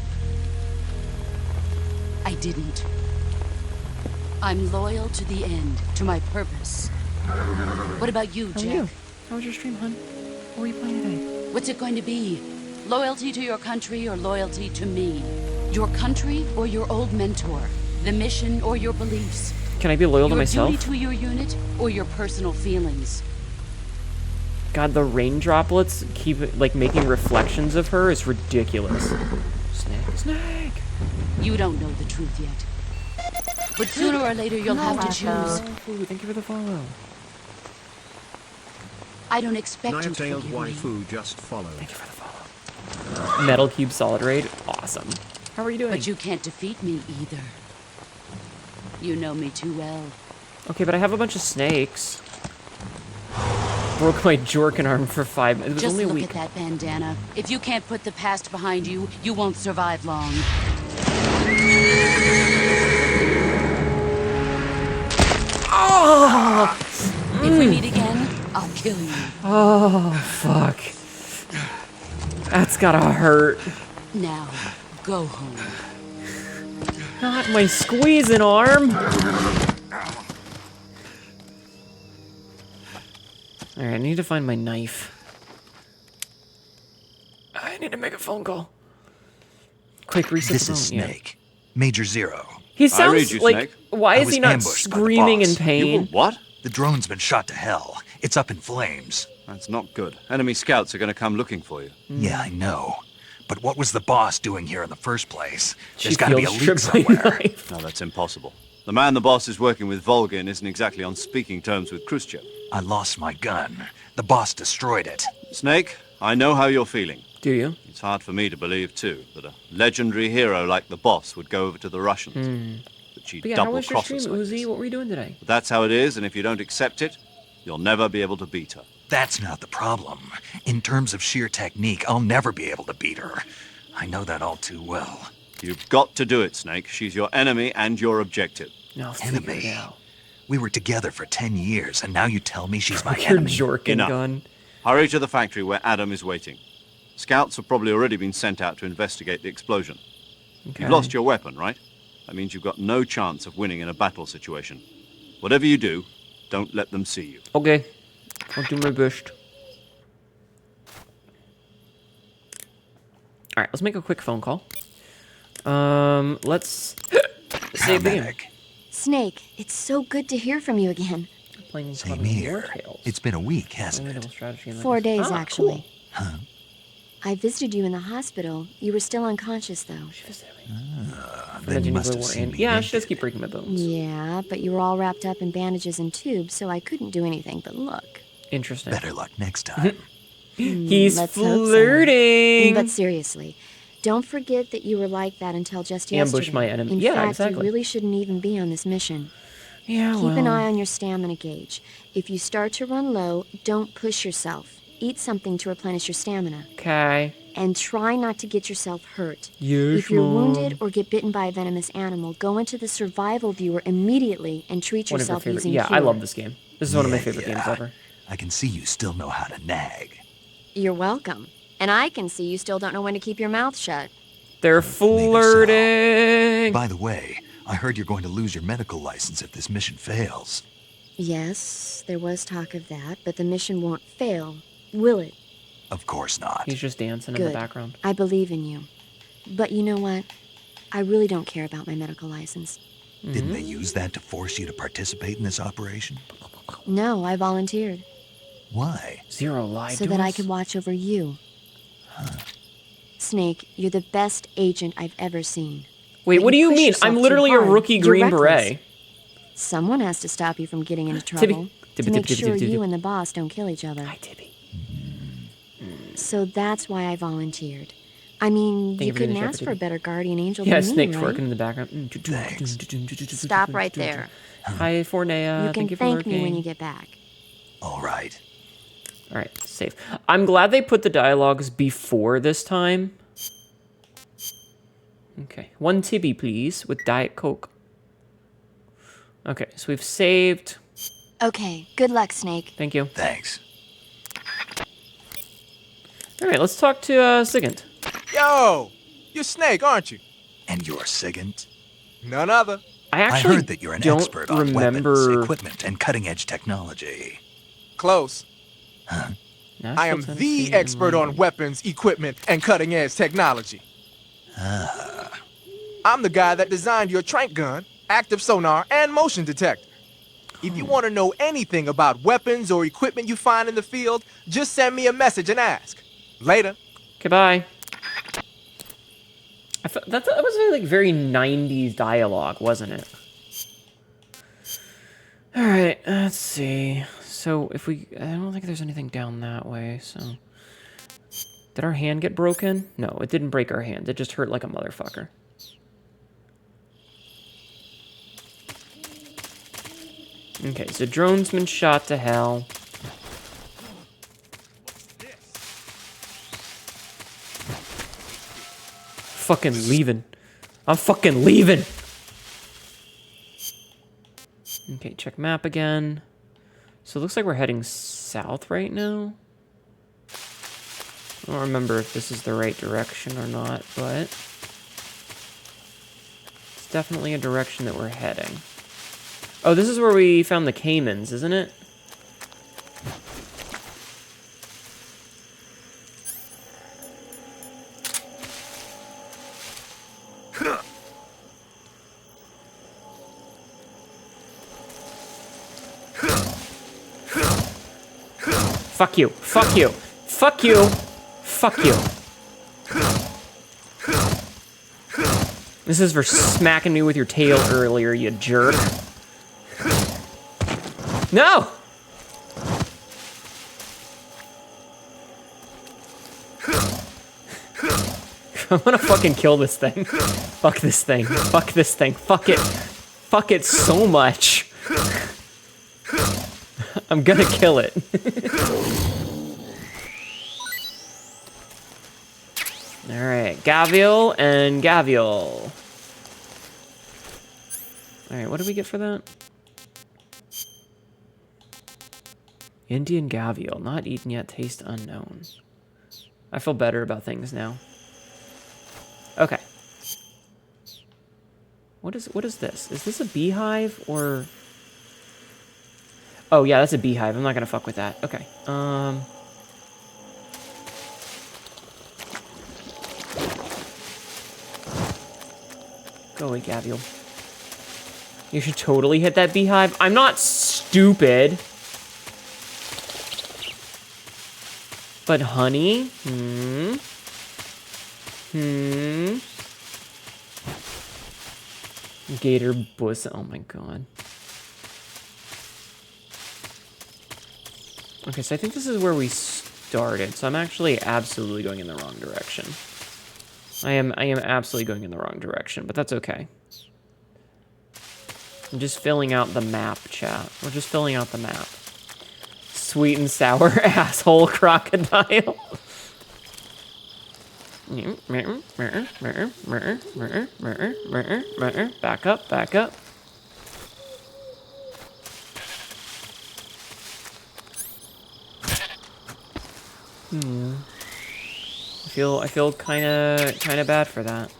I didn't. I'm loyal to the end, to my purpose. What about you, How Jack? are you? How was your stream, hun? What were you playing today? What's it going to be? Loyalty to your country or loyalty to me? Your country or your old mentor? The mission or your beliefs? Can I be loyal to myself? Your duty to your unit or your personal feelings? God, the rain droplets keep like making reflections of her is ridiculous. Snake, snake. You don't know the truth yet. But sooner or later you'll have to choose. Ooh, thank you for the follow. I don't expect you to Knife-tailed forgive me. waifu just followed. Thank you for the follow. Metal Cube Solid Raid, awesome. How are you doing? But you can't defeat me either. You know me too well. Okay, but I have a bunch of snakes. Broke my Jorkin arm for 5 minutes. It was Just only a look week. at that bandana. If you can't put the past behind you, you won't survive long. Oh! If we meet again, I'll kill you. Oh, fuck. That's gotta hurt. Now, go home. Not my squeezing arm. Alright, I need to find my knife. I need to make a phone call. Quick, reset This the is phone. Yeah. Snake. Major Zero. He I read sounds you, like, Snake. why I is was he not ambushed by the screaming in boss. pain? What? The drone's been shot to hell. It's up in flames. That's not good. Enemy scouts are going to come looking for you. Yeah, I know. But what was the boss doing here in the first place? She There's gotta be a feels leak triply somewhere. knife. No, that's impossible. The man the boss is working with, Volgin, isn't exactly on speaking terms with Khrushchev. I lost my gun. The boss destroyed it. Snake, I know how you're feeling. Do you? It's hard for me to believe, too, that a legendary hero like the boss would go over to the Russians. That she'd But yeah, how was your double-cross stream, us like Uzi? this. What were you doing today? But that's how it is, and if you don't accept it, you'll never be able to beat her. That's not the problem. In terms of sheer technique, I'll never be able to beat her. I know that all too well. You've got to do it, Snake. She's your enemy and your objective. No, figure it Enemy? out. We were together for 10 years, and now you tell me she's my Your enemy. Jorkin Enough. gun. Hurry to the factory where Adam is waiting. Scouts have probably already been sent out to investigate the explosion. Okay. You've lost your weapon, right? That means you've got no chance of winning in a battle situation. Whatever you do, don't let them see you. Okay. I'll do my best. Alright, let's make a quick phone call. Let's save the game. Paramedic. Snake, it's so good to hear from you again. Playing Same Call of here. War Tales. It's been a week, hasn't Playing a it? double strategy and 4 like- days, Ah, actually. cool. I visited you in the hospital. You were still unconscious, though. She visited me. Then you must have War seen and me yeah, she does naked. keep breaking my bones. Yeah, but you were all wrapped up in bandages and tubes, so I couldn't do anything but look. Interesting. Better luck next time. He's Let's hope so. flirting. But seriously, don't forget that you were like that until just yesterday. Ambush my enemy. In Yeah, fact, exactly. you really shouldn't even be on this mission. Yeah, Keep an well. eye on your stamina gauge. If you start to run low, don't push yourself. Eat something to replenish your stamina. Okay. And try not to get yourself hurt. Yes, If you're Mom. wounded or get bitten by a venomous animal, go into the survival viewer immediately and treat One of your yourself favorite. using Yeah, I cure. love this game. This is one of my Yeah, favorite games yeah. ever. I can see you still know how to nag. You're welcome. And I can see you still don't know when to keep your mouth shut. They're flirting. By the way, I heard you're going to lose your medical license if this mission fails. Yes, there was talk of that, but the mission won't fail, will it? Of course not. He's just dancing in the Good. background. I believe in you. But you know what? I really don't care about my medical license. Didn't they use that to force you to participate in this operation? No, I volunteered. Why? Zero lied So to that I us? could watch over you. Snake, you're the best agent I've ever seen. Wait, But what do you push mean? yourself I'm too literally a hard. rookie You're Green reckless. Beret. Someone has to stop you from getting into trouble. Tibby, to make Tibby, sure Tibby, you Tibby. and the boss don't kill each other. Hi, Tibby. So that's why I volunteered. I mean, Thank you you for doing couldn't the ask shepherd, for a Tibby. better guardian angel Yeah, than me, Snake's right? working in the background. Stop right there. Hi, Fornea. You can Thank you for thank lurking. me when you get back. All right. All right, safe. I'm glad they put the dialogues before this time. Okay, 1 Tibby, please, with Diet Coke. Okay, so we've saved. Okay, good luck, Snake. Thank you. Thanks. All right, let's talk to Sigint. Yo, you're Snake, aren't you? And you're Sigint? None other. I actually heard that you're an don't expert on weapons, equipment, and cutting-edge technology. Close. Huh? I am the expert on weapons, equipment, and cutting-edge technology. Ah. I'm the guy that designed your trank gun, active sonar, and motion detector. If you want to know anything about weapons or equipment you find in the field, just send me a message and ask. Later. Goodbye. That was like very 90s dialogue, wasn't it? All right, let's see. So if I don't think there's anything down that way, so. Did our hand get broken? No, it didn't break our hand. It just hurt like a motherfucker. Okay, so drone's been shot to hell. Fucking leaving. I'm fucking leaving. Okay, check map again. So it looks like we're heading south right now. I don't remember if this is the right direction or not, but it's definitely a direction that we're heading. Oh, this is where we found the caimans, isn't it? Fuck you. Fuck you. Fuck you. Fuck you. This is for smacking me with your tail earlier, you jerk. No! I'm gonna fucking kill this thing. Fuck this thing. Fuck this thing. Fuck it. Fuck it so much. I'm gonna kill it. Alright, Gavial and Gavial. Alright, what do we get for that? Indian Gavial, not eaten yet, taste unknown. I feel better about things now. Okay. What is this? Is this a beehive or... Oh yeah, that's a beehive. I'm not gonna fuck with that. Okay. Go away, Gavial. You should totally hit that beehive. I'm not stupid. But honey? Gator buss. Oh my god. Okay, so I think this is where we started. So I'm actually absolutely going in the wrong direction. I am absolutely going in the wrong direction, but that's okay. I'm just filling out the map, chat. We're just filling out the map. Sweet and sour asshole crocodile. Back up, back up. I feel kind of bad for that.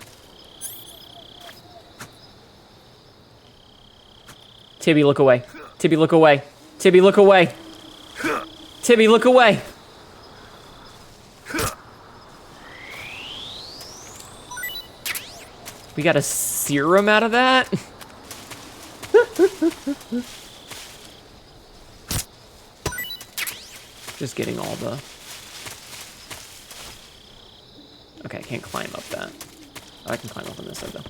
Tibby, look away. Tibby, look away. Tibby, look away. Tibby, look away. We got a serum out of that? Just getting all the... Okay, I can't climb up that. Oh, I can climb up on this side, though.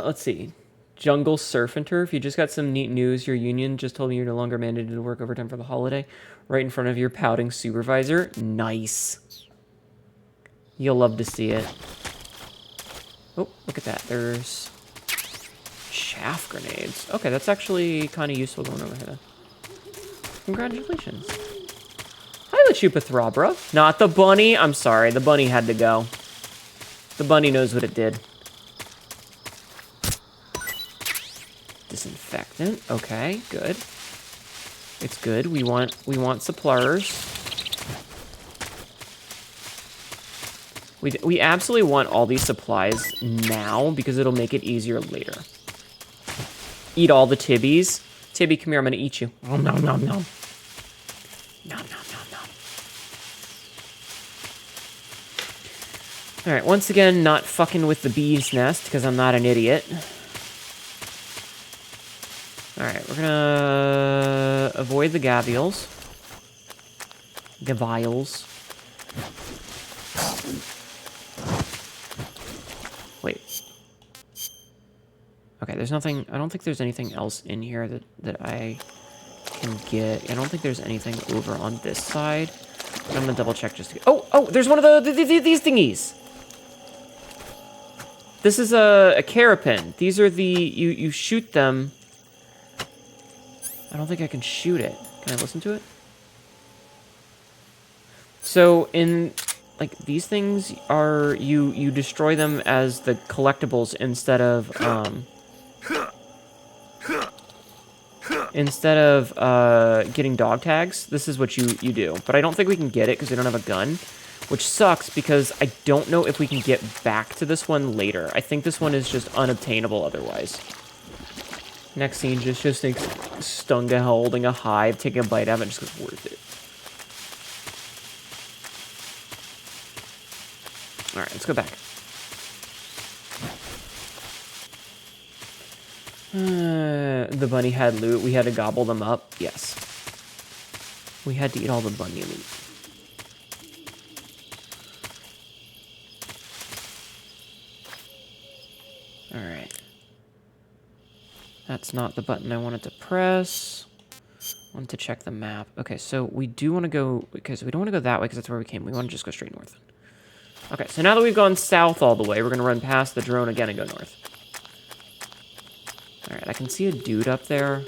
Let's see. Jungle Surf and Turf. You just got some neat news. Your union just told me you're no longer mandated to work overtime for the holiday. Right in front of your pouting supervisor. Nice. You'll love to see it. Oh, look at that. There's chaff grenades. Okay, that's actually kind of useful going over here, then. Congratulations. Hi, Lachupathrabra. Not the bunny. I'm sorry. The bunny had to go. The bunny knows what it did. Disinfectant. Okay, good. It's good. We want suppliers. We absolutely want all these supplies now because it'll make it easier later. Eat all the Tibbies. Tibby, come here. I'm gonna eat you. Oh, no, no, no. No, no, no, no. Alright, once again, not fucking with the bee's nest because I'm not an idiot. Alright, we're gonna avoid the gavials. Gavials. Wait. Okay, there's nothing... I don't think there's anything else in here that I can get. I don't think there's anything over on this side. But I'm gonna double check just to get... Oh! There's one of these thingies! This is a carapin. These are the... You shoot them... I don't think I can shoot it. Can I listen to it? So, in... Like, these things are... You destroy them as the collectibles instead of, getting dog tags. This is what you do. But I don't think we can get it because we don't have a gun. Which sucks because I don't know if we can get back to this one later. I think this one is just unobtainable otherwise. Next scene just like Stunga holding a hive, taking a bite out of it, just goes worth it. Alright, let's go back. The bunny had loot. We had to gobble them up. Yes. We had to eat all the bunny loot. Alright. That's not the button I wanted to press. I wanted to check the map. Okay, so we do want to go... Because we don't want to go that way because that's where we came. We want to just go straight north. Okay, so now that we've gone south all the way, we're going to run past the drone again and go north. Alright, I can see a dude up there.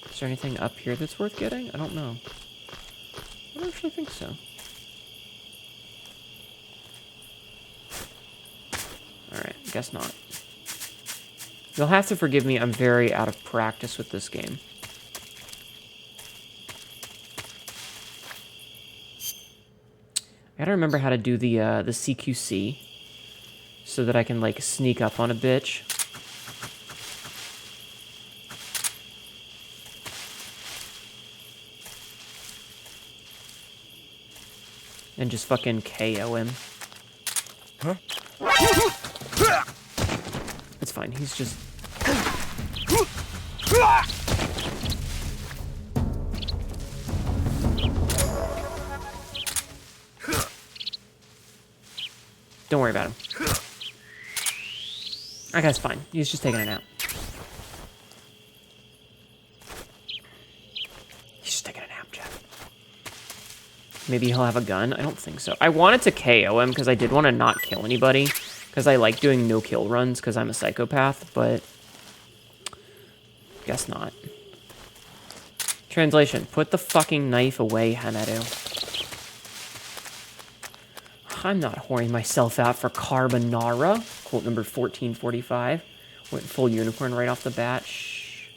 Is there anything up here that's worth getting? I don't know. I don't actually think so. Alright, guess not. You'll have to forgive me, I'm very out of practice with this game. I gotta remember how to do the CQC so that I can, like, sneak up on a bitch. And just fucking KO him. Huh? It's fine, he's just... Don't worry about him. That guy's fine. He's just taking a nap. He's just taking a nap, Jeff. Maybe he'll have a gun? I don't think so. I wanted to KO him because I did want to not kill anybody. Because I like doing no-kill runs because I'm a psychopath, but... guess not. Translation. Put the fucking knife away, Hnetu. I'm not whoring myself out for carbonara. Quote number 1445. Went full unicorn right off the bat. Shh.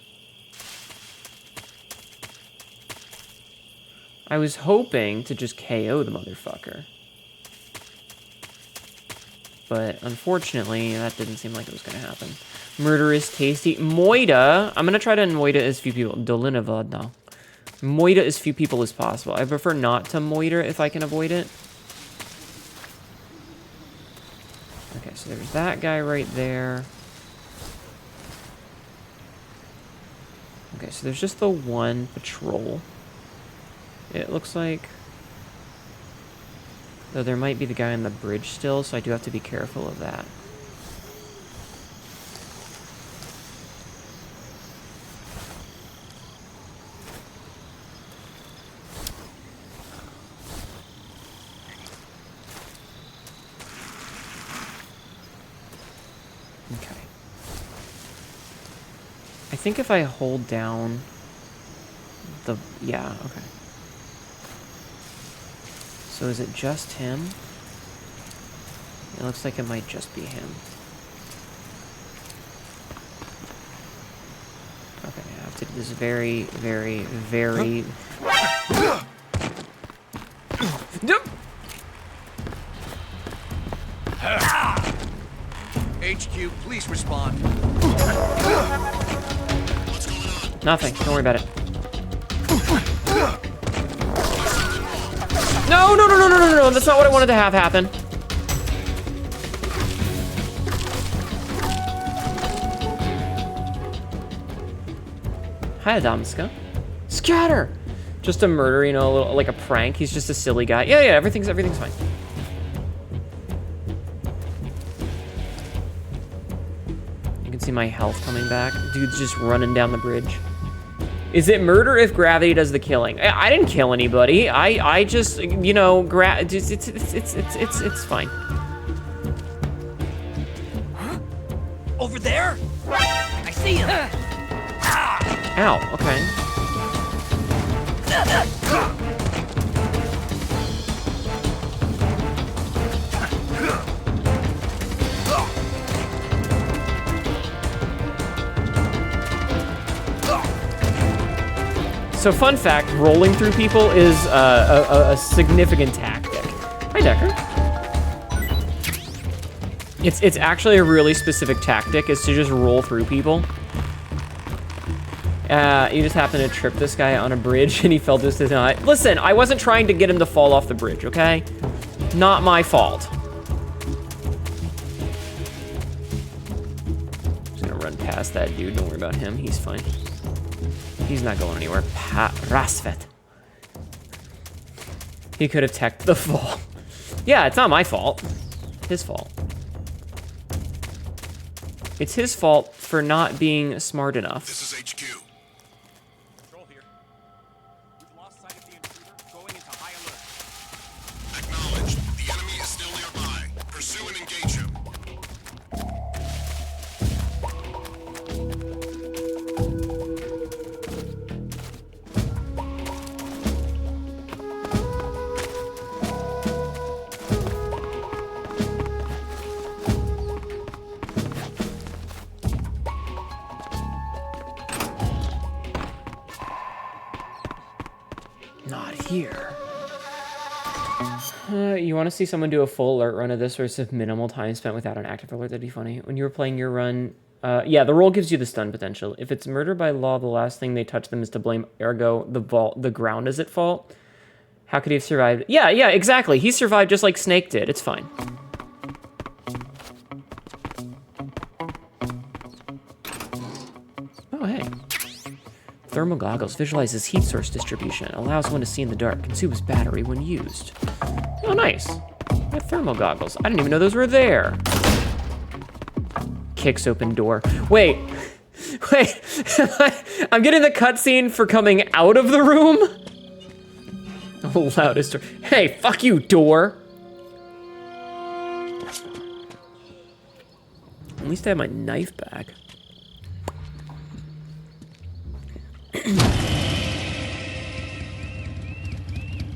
I was hoping to just KO the motherfucker. But unfortunately, that didn't seem like it was going to happen. Murder is tasty. Moida. I'm going to try to moida as few people. Dolinova, no. Moida as few people as possible. I prefer not to moida if I can avoid it. Okay, so there's that guy right there. Okay, so there's just the one patrol. It looks like... though there might be the guy on the bridge still, so I do have to be careful of that. Okay. I think if I hold down the... yeah, okay. So is it just him? It looks like it might just be him. Okay, I have to do this very, very, very... HQ, please respond. Nothing. Don't worry about it. No, no, no, no, no, no, no. That's not what I wanted to have happen. Hi, Adamska. Scatter! Just a murder, you know, a little, like a prank. He's just a silly guy. Yeah, yeah, everything's fine. You can see my health coming back. Dude's just running down the bridge. Is it murder if gravity does the killing? I didn't kill anybody. I just, you know, it's fine. Over there? I see him. Ow, okay. So fun fact, rolling through people is a significant tactic. Hi, Decker. It's actually a really specific tactic, is to just roll through people. You just happen to trip this guy on a bridge and he fell just as high. Listen, I wasn't trying to get him to fall off the bridge, okay? Not my fault. Just gonna run past that dude, don't worry about him, he's fine. He's not going anywhere. Rasvet. He could have teched the fall. Yeah, it's not my fault. His fault. It's his fault for not being smart enough. This is HQ. Control here. We've lost sight of the intruder, going into high alert. Acknowledged. The enemy is still nearby. Pursue and engage him. Not here. You want to see someone do a full alert run of this versus minimal time spent without an active alert? That'd be funny. When you were playing your run, yeah, the roll gives you the stun potential. If it's murder by law, the last thing they touch them is to blame. Ergo, the ground is at fault. How could he have survived? Yeah, yeah, exactly. He survived just like Snake did. It's fine. Oh, hey. Thermal goggles visualizes heat source distribution, allows one to see in the dark, consumes battery when used. Oh, nice. I have thermal goggles. I didn't even know those were there. Kicks open door. Wait. Wait. I'm getting the cutscene for coming out of the room? Oh, loudest door. Hey, fuck you, door. At least I have my knife back.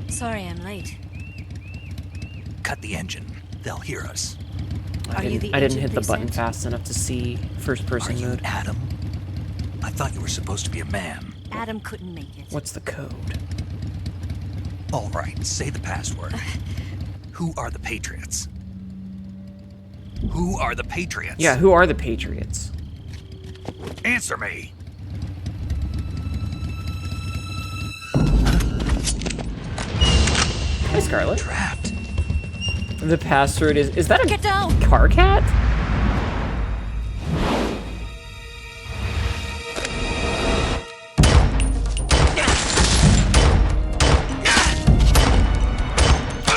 Sorry I'm late. Cut the engine. They'll hear us. I didn't hit the button fast enough to see first-person mode. Adam? I thought you were supposed to be a man. Adam couldn't make it. What's the code? All right, say the password. Who are the Patriots? Who are the Patriots? Yeah, who are the Patriots? Answer me. Hi, Scarlet. Trapped. The password is that a Get down. car cat?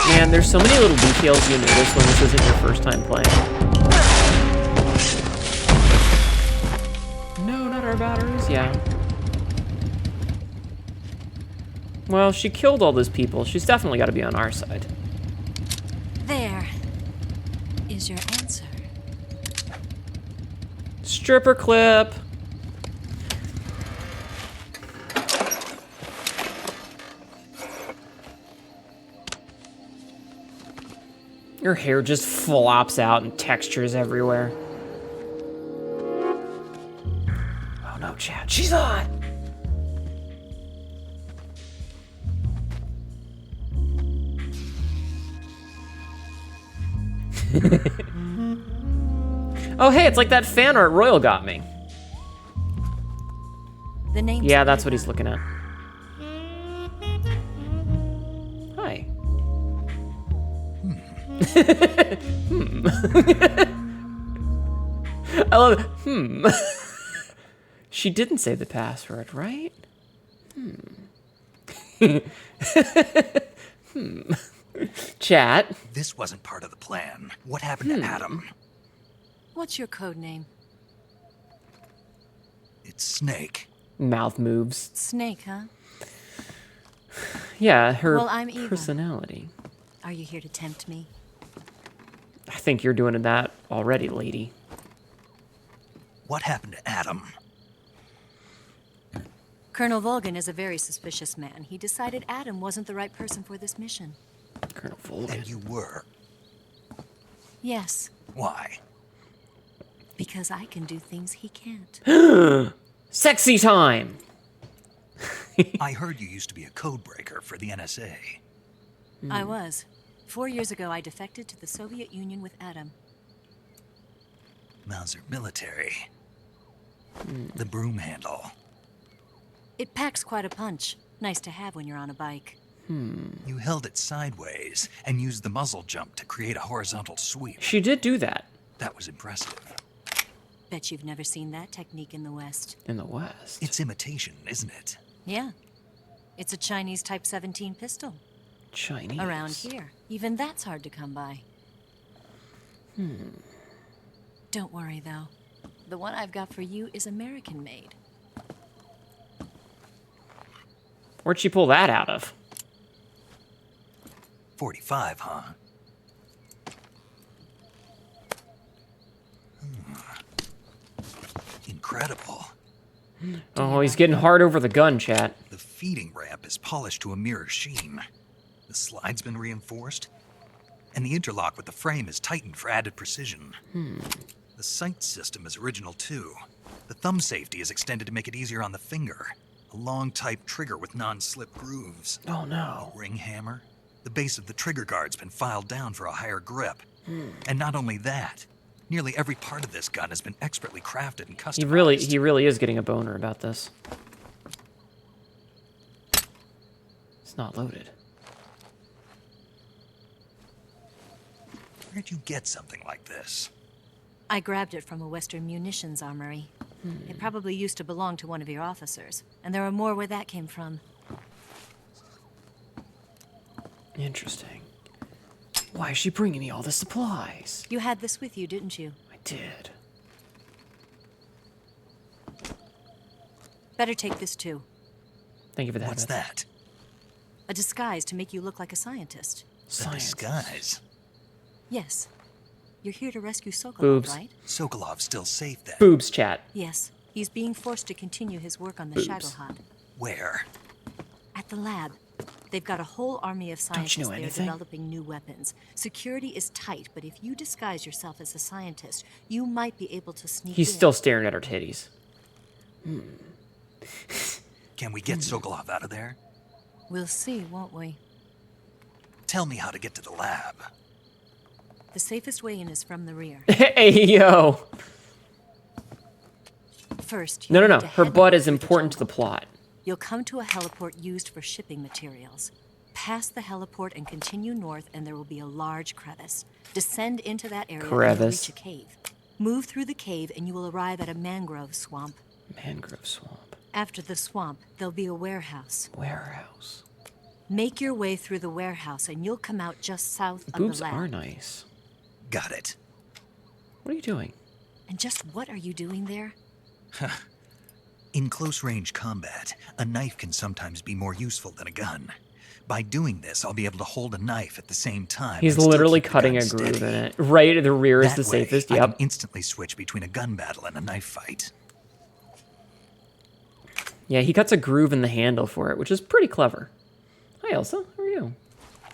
Man, there's so many little details you notice when this isn't your first time playing. No, not our batteries. Yeah. Well, she killed all those people. She's definitely got to be on our side. There is your answer. Stripper clip. Her hair just flops out and textures everywhere. Oh no, Chad, she's hot! Oh hey, it's like that fan art Royal got me. The name. Yeah, that's what he's looking at. Hi. I love it. She didn't say the password, right? Chat. This wasn't part of the plan. What happened to Adam? What's your code name? It's Snake. Mouth moves. Snake, huh? Yeah, her Well, I'm Eva. personality. Are you here to tempt me? I think you're doing that already, lady. What happened to Adam? Colonel Volgan is a very suspicious man. He decided Adam wasn't the right person for this mission. Colonel Volgan. And you were. Yes, Why? because I can do things he can't. Sexy time! I heard you used to be a code breaker for the NSA. I was. 4 years ago, I defected to the Soviet Union with Adam. Mauser military. The broom handle. It packs quite a punch. Nice to have when you're on a bike. You held it sideways and used the muzzle jump to create a horizontal sweep. She did do that. That was impressive. Bet you've never seen that technique in the West. In the West. It's imitation, isn't it? Yeah. It's a Chinese Type 17 pistol. Chinese. Around here. Even that's hard to come by. Don't worry, though. The one I've got for you is American-made. Where'd she pull that out of? 45, huh? Incredible. Oh, he's getting hard over the gun, chat. The feeding ramp is polished to a mirror sheen. The slide's been reinforced, and the interlock with the frame is tightened for added precision. The sight system is original too. The thumb safety is extended to make it easier on the finger. A long type trigger with non-slip grooves. Oh no. A ring hammer. The base of the trigger guard's been filed down for a higher grip. And not only that, nearly every part of this gun has been expertly crafted and customized. He really is getting a boner about this. It's not loaded. Where'd you get something like this? I grabbed it from a Western munitions armory. It probably used to belong to one of your officers, and there are more where that came from. Interesting. Why is she bringing me all the supplies? You had this with you, didn't you? I did. Better take this too. Thank you for that. What's that? A disguise to make you look like a scientist. A disguise? Yes. You're here to rescue Sokolov, Boobs. right? Sokolov's still safe then? Boobs, chat. Yes. He's being forced to continue his work on the Boobs. Shagelhot. Where? At the lab. They've got a whole army of Don't scientists you know there anything? developing new weapons. Security is tight, but if you disguise yourself as a scientist, you might be able to sneak He's in. still staring at her titties. Can we get Sokolov out of there? We'll see, won't we? Tell me how to get to the lab. The safest way in is from the rear. Hey, yo. First, No. need to Her head butt north is through the important to the jungle. plot. You'll come to a heliport used for shipping materials. Pass the heliport and continue north, and there will be a large crevice. Descend into that area and you'll Crevice. reach a cave. Move through the cave, and you will arrive at a mangrove swamp. Mangrove swamp. After the swamp, there'll be a warehouse. Warehouse. Make your way through the warehouse, and you'll come out just south of Boobs the lab. are nice. Got it. What are you doing? And just what are you doing there? In close-range combat, a knife can sometimes be more useful than a gun. By doing this, I'll be able to hold a knife at the same time. He's and still literally keep the cutting gun a groove steady. in it. Right at the rear is That the way, safest. I Yep. can instantly switch between a gun battle and a knife fight. Yeah, he cuts a groove in the handle for it, which is pretty clever. Hi, Elsa. How are you?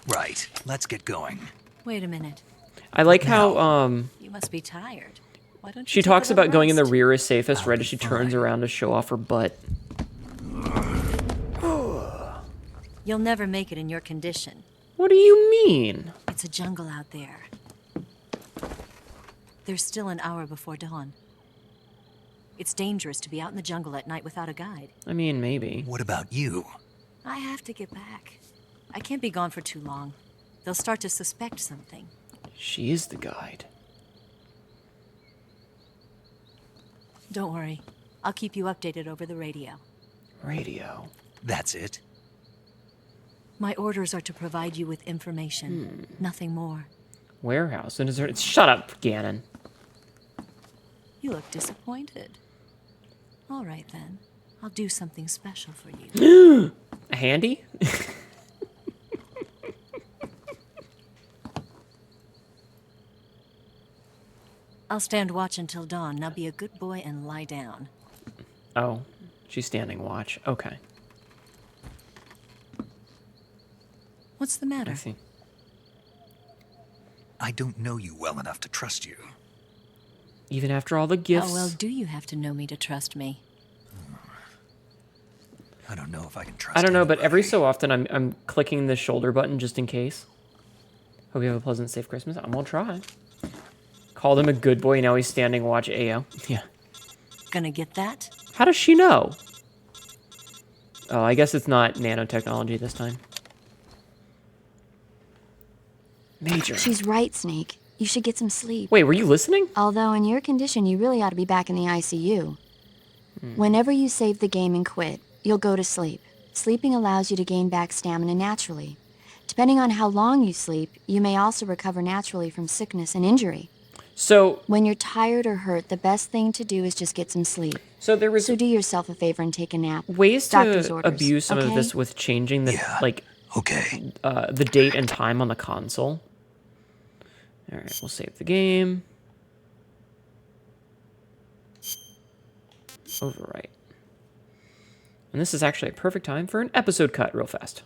Right. Let's get going. Wait a minute. I like how You must be tired. Why don't you she take a talks little about going in the rest? rear is safest right as she turns around to show off her butt. You'll never make it in your condition. What do you mean? It's a jungle out there. There's still an hour before dawn. It's dangerous to be out in the jungle at night without a guide. I mean, maybe. What about you? I have to get back. I can't be gone for too long. They'll start to suspect something. She is the guide. Don't worry. I'll keep you updated over the radio. Radio. That's it? My orders are to provide you with information. Nothing more. Warehouse. And shut up, Gannon. You look disappointed. All right, then. I'll do something special for you. A handy? I'll stand watch until dawn. Now be a good boy and lie down. Oh, she's standing watch. Okay. What's the matter? I see. I don't know you well enough to trust you. Even after all the gifts. How well do you have to know me to trust me? I don't know if I can trust I don't know, but every so often I'm clicking the shoulder button just in case. Hope you have a pleasant, safe Christmas. I'm gonna try. Called him a good boy, now he's standing watch AO. Yeah. Gonna get that? How does she know? Oh, I guess it's not nanotechnology this time. Major. She's right, Snake. You should get some sleep. Wait, were you listening? Although in your condition, you really ought to be back in the ICU. Whenever you save the game and quit, you'll go to sleep. Sleeping allows you to gain back stamina naturally. Depending on how long you sleep, you may also recover naturally from sickness and injury. So when you're tired or hurt, the best thing to do is just get some sleep. So there was So do yourself a favor and take a nap. ways Doctor's to orders, abuse some of okay? this with changing the the date and time on the console. All right, we'll save the game. Overwrite. And this is actually a perfect time for an episode cut real fast.